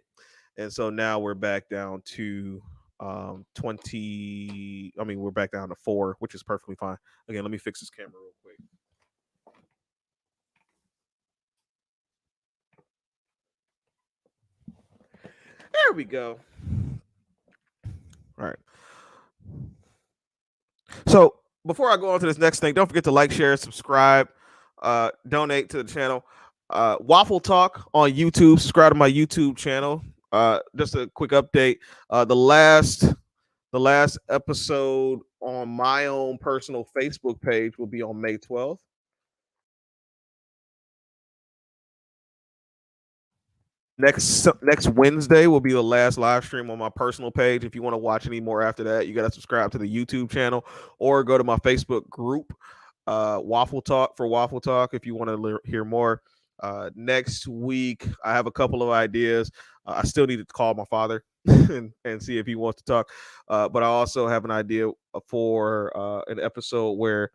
Speaker 1: And so now we're back down to 20, I mean we're back down to 4, which is perfectly fine. Again, let me fix this camera real quick. There we go. All right. So before I go on to this next thing, don't forget to like, share, subscribe, donate to the channel. Waffle Talk on YouTube. Subscribe to my YouTube channel. Just a quick update. The last episode on my own personal Facebook page will be on May 12th. Next Wednesday will be the last live stream on my personal page. If you want to watch any more after that, you got to subscribe to the YouTube channel or go to my Facebook group, Waffle Talk, for Waffle Talk, if you want to hear more. Next week, I have a couple of ideas. I still need to call my father and see if he wants to talk. But I also have an idea for an episode where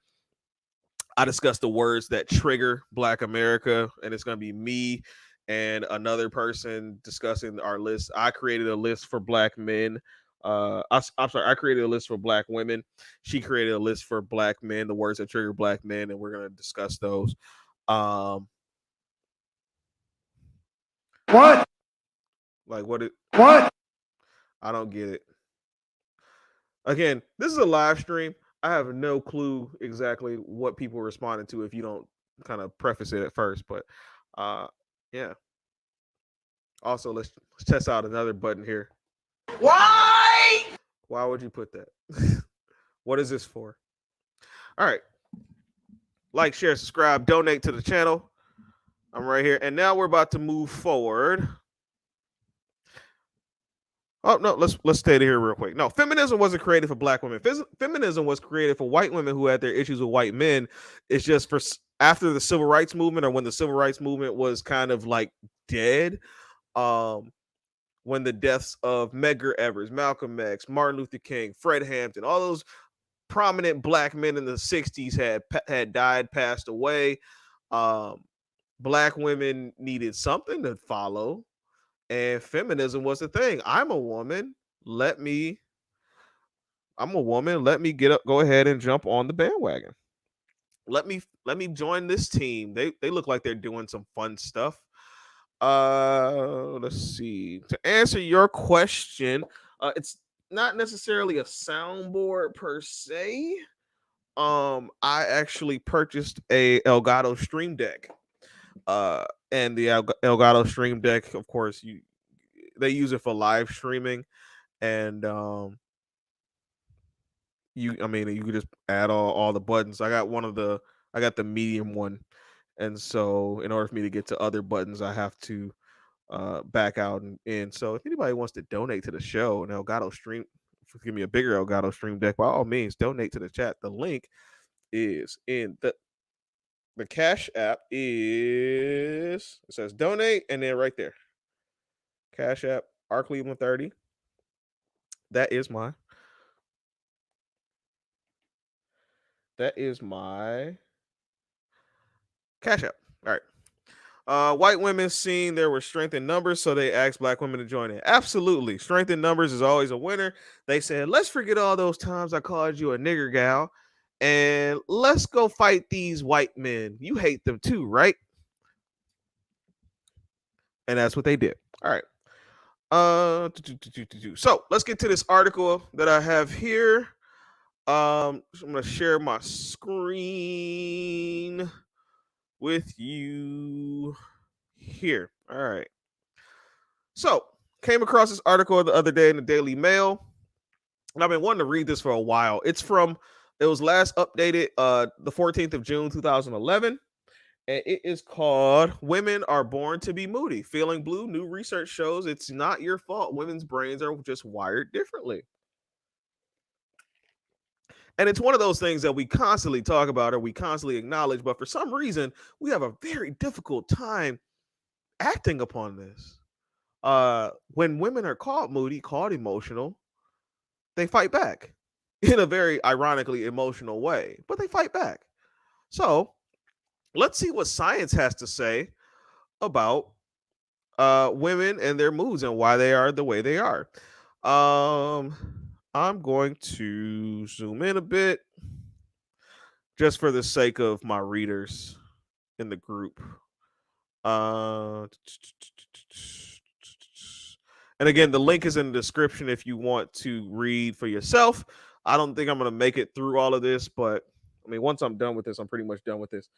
Speaker 1: I discuss the words that trigger Black America, and it's going to be me and another person discussing our list. I created a list for Black men. I'm sorry, I created a list for Black women. She created a list for Black men, the words that trigger Black men, and we're going to discuss those. Um,
Speaker 4: What?
Speaker 1: like what?
Speaker 4: What?
Speaker 1: I don't get it. Again, this is a live stream. I have no clue exactly what people are responding to if you don't kind of preface it at first. But yeah. Also, let's test out another button here.
Speaker 4: Why?
Speaker 1: Why would you put that? What is this for? All right. Like, share, subscribe, donate to the channel. I'm right here. And now we're about to move forward. Oh no, let's stay here real quick. No, feminism wasn't created for black women. Feminism was created for white women who had their issues with white men. It's just for after the civil rights movement, or when the civil rights movement was kind of like dead. Um, when the deaths of Medgar Evers, Malcolm X, Martin Luther King, Fred Hampton, all those prominent black men in the '60s had died, passed away. Um, Black women needed something to follow, and feminism was the thing. Let me I'm a woman. Let me get up, go ahead and jump on the bandwagon. Let me join this team. They look like they're doing some fun stuff. Let's see. To answer your question, it's not necessarily a soundboard per se. I actually purchased a Elgato Stream Deck. And the Elgato Stream Deck, of course, they use it for live streaming, and you could just add all the buttons. I got the medium one, and so in order for me to get to other buttons, I have to back out and in. So if anybody wants to donate to the show, an Elgato Stream, give me a bigger Elgato Stream Deck, by all means, donate to the chat. The link is in the Cash App is, it says donate, and then right there, Cash App R Cleveland 30. That is my Cash App. All right. White women seen there was strength in numbers, so they asked black women to join in. Absolutely. Strength in numbers is always a winner. They said, let's forget all those times I called you a nigger gal, and let's go fight these white men. You hate them too, right? And that's what they did. All right. So let's get to this article that I have here. I'm gonna share my screen with you here. All right. So came across this article the other day in the Daily Mail, and I've been wanting to read this for a while. It was last updated the 14th of June 2011. And it is called Women Are Born to Be Moody. Feeling blue, new research shows it's not your fault. Women's brains are just wired differently. And it's one of those things that we constantly talk about or we constantly acknowledge, but for some reason, we have a very difficult time acting upon this. When women are called moody, called emotional, they fight back in a very ironically emotional way, but they fight back. So let's see what science has to say about women and their moods and why they are the way they are. Um, I'm going to zoom in a bit just for the sake of my readers in the group. And again, the link is in the description if you want to read for yourself. I don't think I'm going to make it through all of this, but I mean, once I'm done with this, I'm pretty much done with this.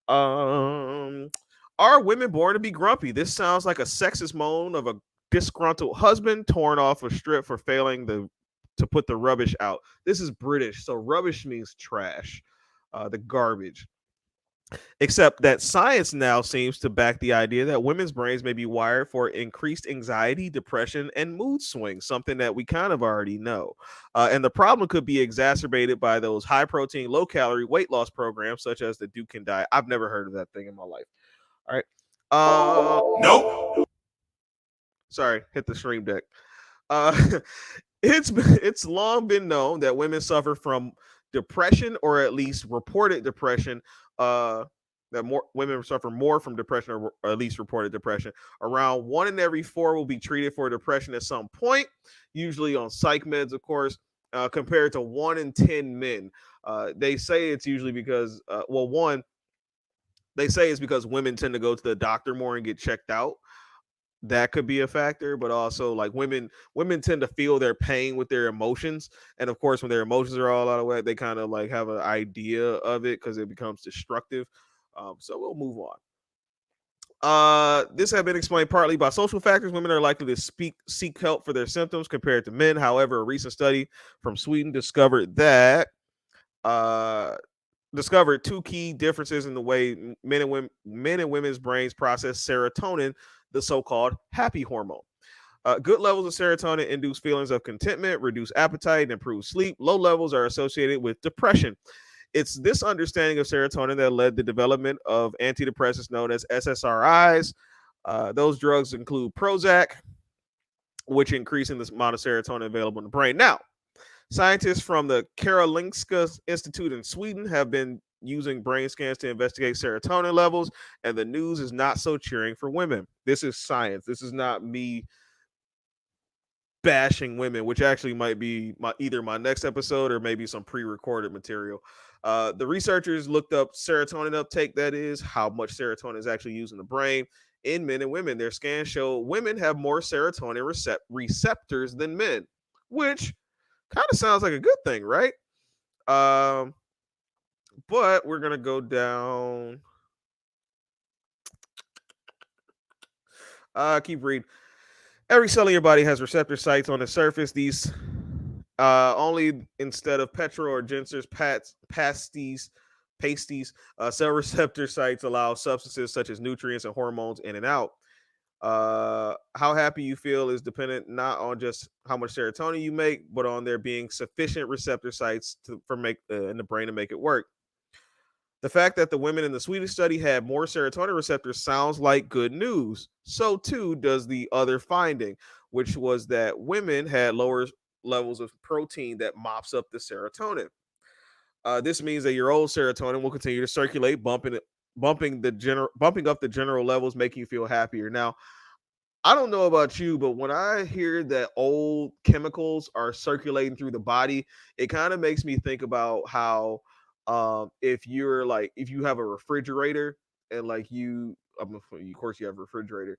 Speaker 1: Um, are women born to be grumpy? This sounds like a sexist moan of a disgruntled husband torn off a strip for failing to put the rubbish out. This is British, so rubbish means trash, the garbage. Except that science now seems to back the idea that women's brains may be wired for increased anxiety, depression, and mood swings, something that we kind of already know. And the problem could be exacerbated by those high protein, low calorie weight loss programs, such as the Duke diet. I've never heard of that thing in my life. All right. Nope. Sorry, hit the stream deck. Uh, it's long been known that women suffer from depression, or at least reported depression. That more women suffer more from depression, or at least reported depression. Around 1 in every 4 will be treated for depression at some point, usually on psych meds, of course. Compared to 1 in 10 men. They say it's usually because, they say it's because women tend to go to the doctor more and get checked out. That could be a factor, but also like women tend to feel their pain with their emotions, and of course when their emotions are all out of whack, they kind of like have an idea of it because it becomes destructive. So we'll move on. This has been explained partly by social factors. Women are likely to seek help for their symptoms compared to men. However, a recent study from Sweden discovered two key differences in the way men and women's brains process serotonin, the so-called happy hormone. Good levels of serotonin induce feelings of contentment, reduce appetite, and improve sleep. Low levels are associated with depression. It's this understanding of serotonin that led the development of antidepressants known as SSRIs. Those drugs include Prozac, which increasing the amount of serotonin available in the brain. Now, scientists from the Karolinska Institute in Sweden have been using brain scans to investigate serotonin levels, and the news is not so cheering for women. This is science. This is not me bashing women, which actually might be either my next episode or maybe some pre-recorded material. The researchers looked up serotonin uptake, that is, how much serotonin is actually used in the brain in men and women. Their scans show women have more serotonin receptors than men, which kind of sounds like a good thing, right? Um, but we're gonna go down. Keep reading. Every cell in your body has receptor sites on the surface. These only instead of petrol or Jenser's pasties, cell receptor sites allow substances such as nutrients and hormones in and out. How happy you feel is dependent not on just how much serotonin you make, but on there being sufficient receptor sites for make in the brain to make it work. The fact that the women in the Swedish study had more serotonin receptors sounds like good news. So too does the other finding, which was that women had lower levels of protein that mops up the serotonin. This means that your old serotonin will continue to circulate, bumping up the general levels, making you feel happier. Now, I don't know about you, but when I hear that old chemicals are circulating through the body, it kind of makes me think about how if you have a refrigerator and like of course you have a refrigerator,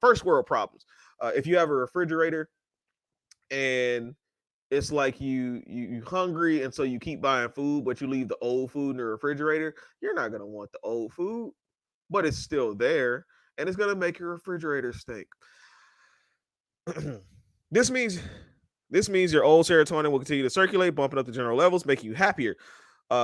Speaker 1: first world problems. If you have a refrigerator and it's like you hungry and so you keep buying food, but you leave the old food in the refrigerator, you're not gonna want the old food, but it's still there and it's gonna make your refrigerator stink. this means this means your old serotonin will continue to circulate, bumping up the general levels, making you happier.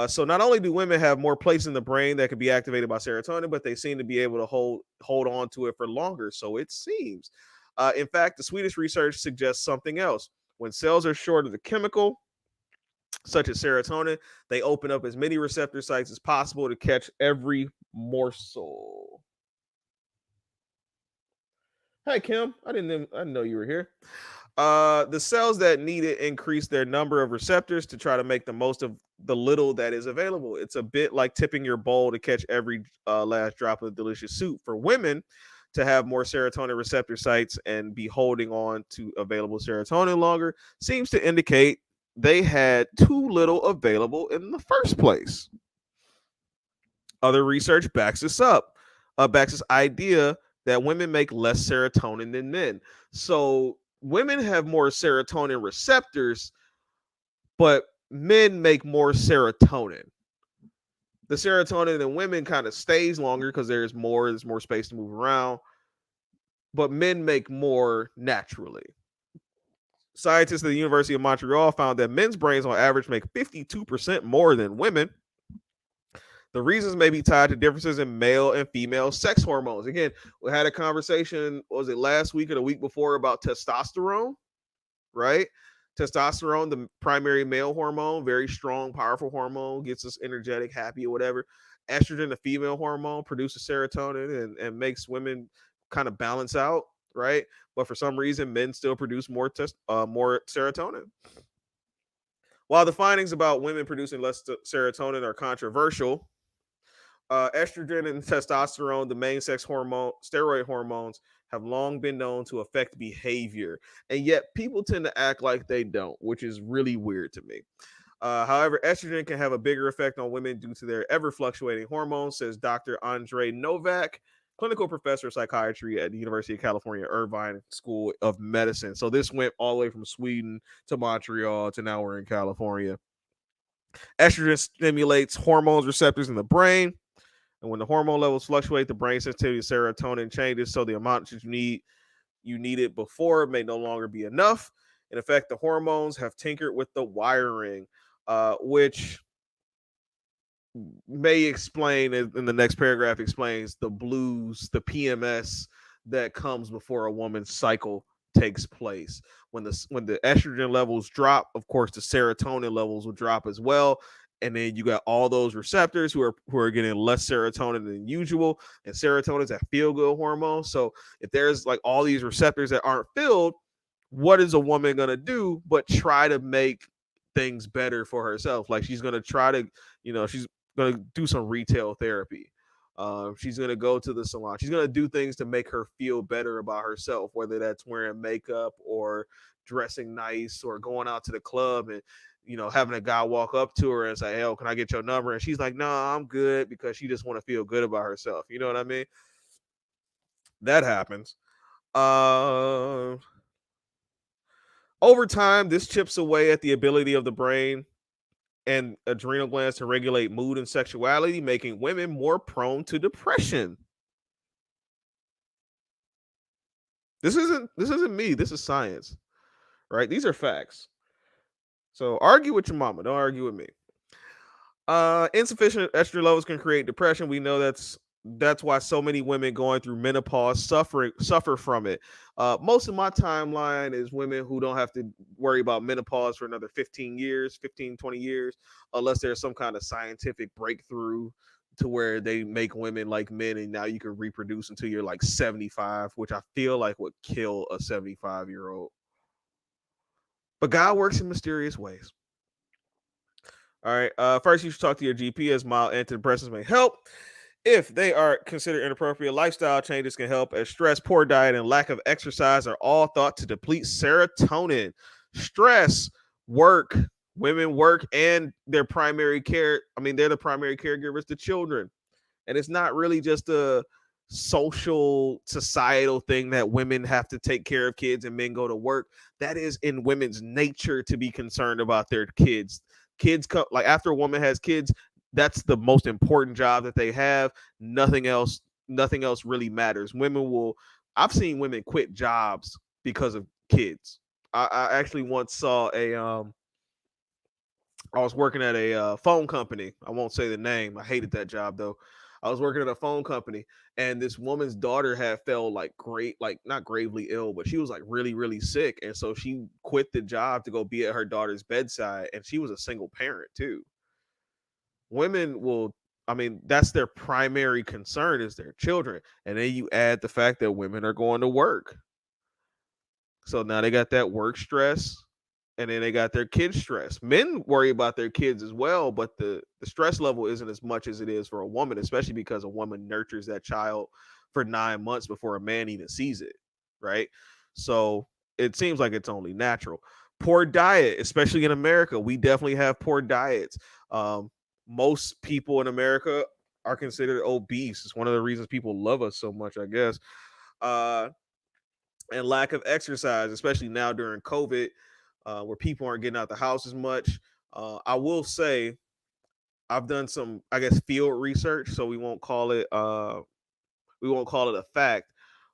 Speaker 1: So not only do women have more places in the brain that can be activated by serotonin, but they seem to be able to hold on to it for longer. So it seems. In fact, the Swedish research suggests something else. When cells are short of the chemical, such as serotonin, they open up as many receptor sites as possible to catch every morsel. Hi, Kim. I didn't know you were here. The cells that need it increase their number of receptors to try to make the most of the little that is available. It's a bit like tipping your bowl to catch every last drop of delicious soup. For women to have more serotonin receptor sites and be holding on to available serotonin longer seems to indicate they had too little available in the first place. Other research backs this idea that women make less serotonin than men. So women have more serotonin receptors, but men make more serotonin. The serotonin in women kind of stays longer because there's more space to move around, but men make more naturally. Scientists at the University of Montreal found that men's brains on average make 52% more than women. The reasons may be tied to differences in male and female sex hormones. Again, we had a conversation, was it last week or the week before, about testosterone, right? Testosterone, the primary male hormone, very strong, powerful hormone, gets us energetic, happy, or whatever. Estrogen, the female hormone, produces serotonin and makes women kind of balance out, right? But for some reason, men still produce more serotonin. While the findings about women producing less serotonin are controversial, estrogen and testosterone, the main sex hormone, steroid hormones, have long been known to affect behavior. And yet people tend to act like they don't, which is really weird to me. However, estrogen can have a bigger effect on women due to their ever fluctuating hormones, says Dr. Andre Novak, clinical professor of psychiatry at the University of California, Irvine School of Medicine. So this went all the way from Sweden to Montreal to now we're in California. Estrogen stimulates hormones receptors in the brain. And when the hormone levels fluctuate, the brain sensitivity to serotonin changes. So the amount that you needed before may no longer be enough. In effect, the hormones have tinkered with the wiring, which may explain in the next paragraph explains the blues, the PMS that comes before a woman's cycle takes place. When the estrogen levels drop, of course the serotonin levels will drop as well. And then you got all those receptors who are getting less serotonin than usual. And serotonin is that feel good hormone. So if there's like all these receptors that aren't filled, what is a woman gonna do but try to make things better for herself? Like she's gonna try to, she's gonna do some retail therapy. She's gonna go to the salon. She's gonna do things to make her feel better about herself, whether that's wearing makeup or dressing nice or going out to the club and having a guy walk up to her and say, "Hey, can I get your number?" And she's like, "No, I'm good," because she just want to feel good about herself. You know what I mean? That happens. Uh, Over time, this chips away at the ability of the brain and adrenal glands to regulate mood and sexuality, making women more prone to depression. This isn't me. This is science, right? These are facts. So argue with your mama. Don't argue with me. Insufficient estrogen levels can create depression. We know that's why so many women going through menopause suffer from it. Most of my timeline is women who don't have to worry about menopause for another 15 years, 15, 20 years, unless there's some kind of scientific breakthrough to where they make women like men and now you can reproduce until you're like 75, which I feel like would kill a 75-year-old. But God works in mysterious ways. All right. First, you should talk to your GP as mild antidepressants may help. If they are considered inappropriate, lifestyle changes can help, as stress, poor diet, and lack of exercise are all thought to deplete serotonin. Stress, work, women work, and their primary care. I mean, they're the primary caregivers to children. And it's not really just a social, societal thing that women have to take care of kids and men go to work. That is in women's nature to be concerned about their kids. Kids come like after a woman has kids, that's the most important job that they have. Nothing else really matters. I've seen women quit jobs because of kids. I actually once saw I was working at a phone company. I won't say the name. I hated that job though. I was working at a phone company, and this woman's daughter had fell like like not gravely ill, but she was like really, really sick, and so she quit the job to go be at her daughter's bedside, and she was a single parent too. Women will, I mean, that's their primary concern is their children, and then you add the fact that women are going to work, so now they got that work stress and then they got their kids stress. Men worry about their kids as well, but the stress level isn't as much as it is for a woman, especially because a woman nurtures that child for 9 months before a man even sees it, right? So it seems like it's only natural. Poor diet, especially in America, we definitely have poor diets. Most people in America are considered obese. It's one of the reasons people love us so much, I guess. Uh, and lack of exercise, especially now during COVID, where people aren't getting out the house as much. I will say I've done some, I guess, field research, so we won't call it a fact,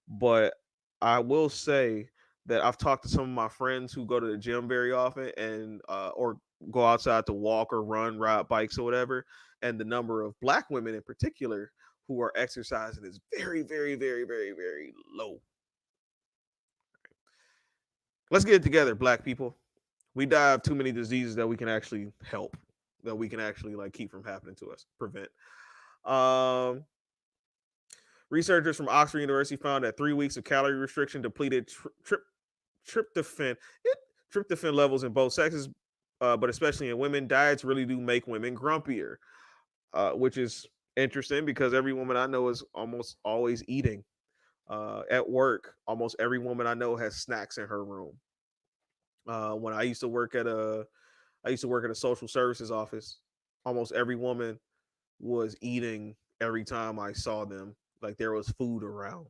Speaker 1: but I will say that I've talked to some of my friends who go to the gym very often and or go outside to walk or run, ride bikes or whatever, and the number of black women in particular who are exercising is very, very, very, very, very low. Let's get it together, black people. We die of too many diseases that we can actually help, that we can actually like keep from happening to us, prevent. Um, Researchers from Oxford University found that 3 weeks of calorie restriction depleted tryptophan tryptophan levels in both sexes, but especially in women. Diets really do make women grumpier, which is interesting because every woman I know is almost always eating. At work, almost every woman I know has snacks in her room. When I used to work at a social services office. Almost every woman was eating every time I saw them. Like there was food around.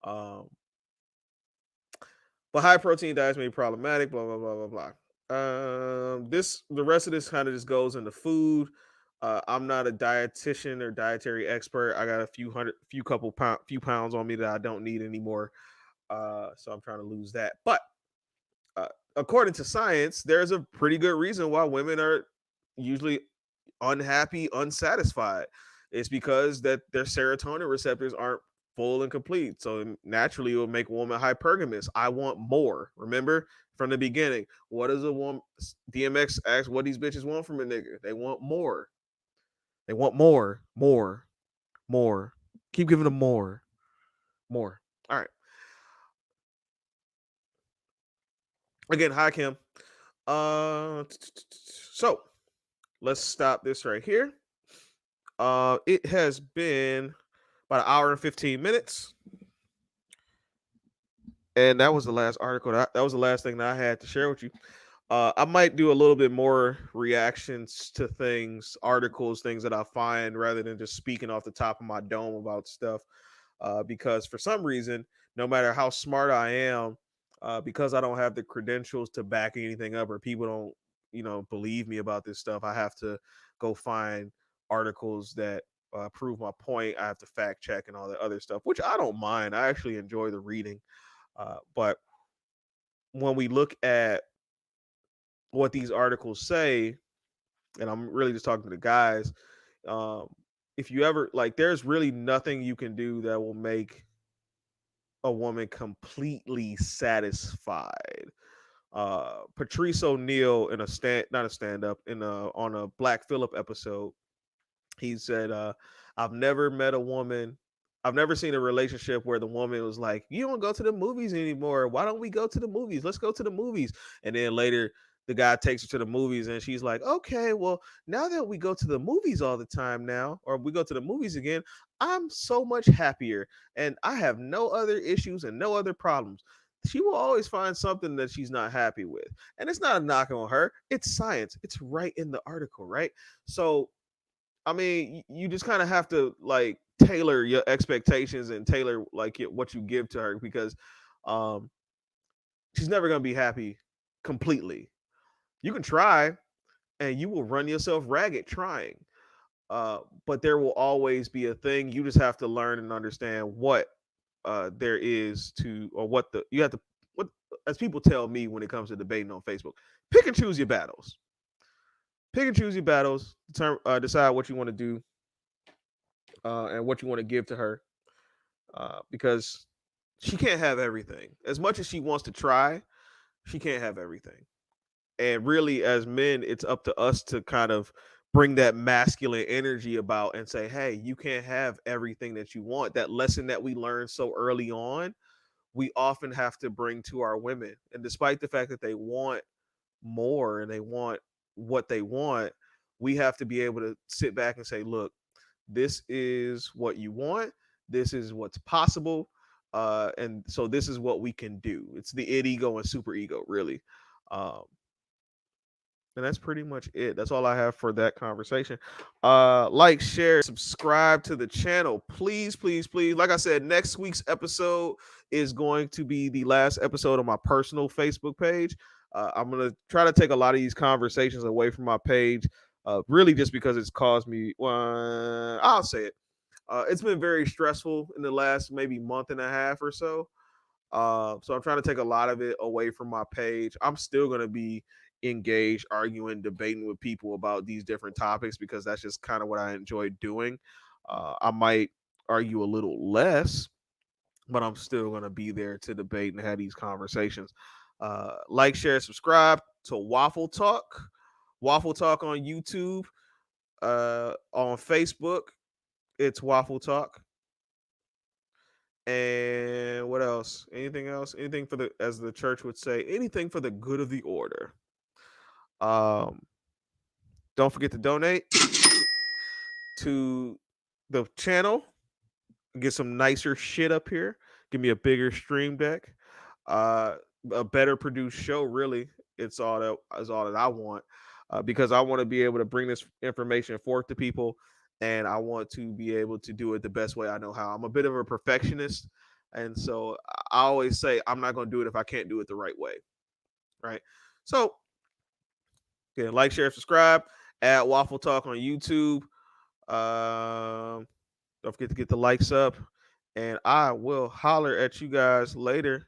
Speaker 1: Um, but high protein diets may be problematic. Blah blah blah blah blah. The rest of this kind of just goes into food. I'm not a dietitian or dietary expert. I got a few pounds on me that I don't need anymore. So I'm trying to lose that. But uh, according to science, there's a pretty good reason why women are usually unhappy, unsatisfied. It's because that their serotonin receptors aren't full and complete. So naturally, it will make a woman hypergamous. I want more. Remember from the beginning, what does a woman? DMX asks what these bitches want from a nigga. They want more. They want more, more, more. Keep giving them more, more. All right. Again, hi Kim. So let's stop this right here. It has been about an hour and 15 minutes. And that was the last article. That was the last thing that I had to share with you. I might do a little bit more reactions to things, articles, things that I find, rather than just speaking off the top of my dome about stuff. Because for some reason, no matter how smart I am, because I don't have the credentials to back anything up, or people don't, believe me about this stuff, I have to go find articles that prove my point. I have to fact check and all that other stuff, which I don't mind. I actually enjoy the reading. But when we look at what these articles say, and I'm really just talking to the guys, um, if you ever like, there's really nothing you can do that will make a woman completely satisfied. Patrice O'Neal in a stand, not a stand up, in a on a Black Phillip episode, he said, I've never met a woman, I've never seen a relationship where the woman was like, you don't go to the movies anymore, why don't we go to the movies, let's go to the movies. And then later the guy takes her to the movies and she's like, okay, well, now that we go to the movies all the time now, or we go to the movies again, I'm so much happier and I have no other issues and no other problems. She will always find something that she's not happy with, and it's not a knock on her, it's science, it's right in the article, right? So I mean, you just kind of have to like tailor your expectations and tailor like what you give to her, because um, she's never gonna be happy completely. You can try, and you will run yourself ragged trying. But there will always be a thing. You just have to learn and understand what there is to, or what the you have to. What, as people tell me when it comes to debating on Facebook, pick and choose your battles. Pick and choose your battles. Decide what you want to do, and what you want to give to her, because she can't have everything. As much as she wants to try, she can't have everything. And really, as men, it's up to us to kind of bring that masculine energy about and say, hey, you can't have everything that you want. That lesson that we learned so early on, we often have to bring to our women. And despite the fact that they want more and they want what they want, we have to be able to sit back and say, look, this is what you want, this is what's possible, and so this is what we can do. It's the id ego and super ego, really. um, and that's pretty much it. That's all I have for that conversation. Like, share, subscribe to the channel, please, please, please. Like I said, next week's episode is going to be the last episode on my personal Facebook page. I'm gonna try to take a lot of these conversations away from my page, really just because it's caused me, well, I'll say it, it's been very stressful in the last maybe month and a half or so. So I'm trying to take a lot of it away from my page. I'm still going to be engaged, arguing, debating with people about these different topics, because that's just kind of what I enjoy doing. I might argue a little less, but I'm still going to be there to debate and have these conversations. Like, share, subscribe to Waffle Talk. Waffle Talk on YouTube. On Facebook, it's Waffle Talk. And what else? Anything else? Anything for the, as the church would say, anything for the good of the order. Um, don't forget to donate to the channel. Get some nicer shit up here. Give me a bigger stream deck. Uh, a better produced show. Really, it's all that is all that I want. Because I want to be able to bring this information forth to people, and I want to be able to do it the best way I know how. I'm a bit of a perfectionist, and so I always say I'm not going to do it if I can't do it the right way, right? So, again, like, share, subscribe. Add Waffle Talk on YouTube. Don't forget to get the likes up, and I will holler at you guys later.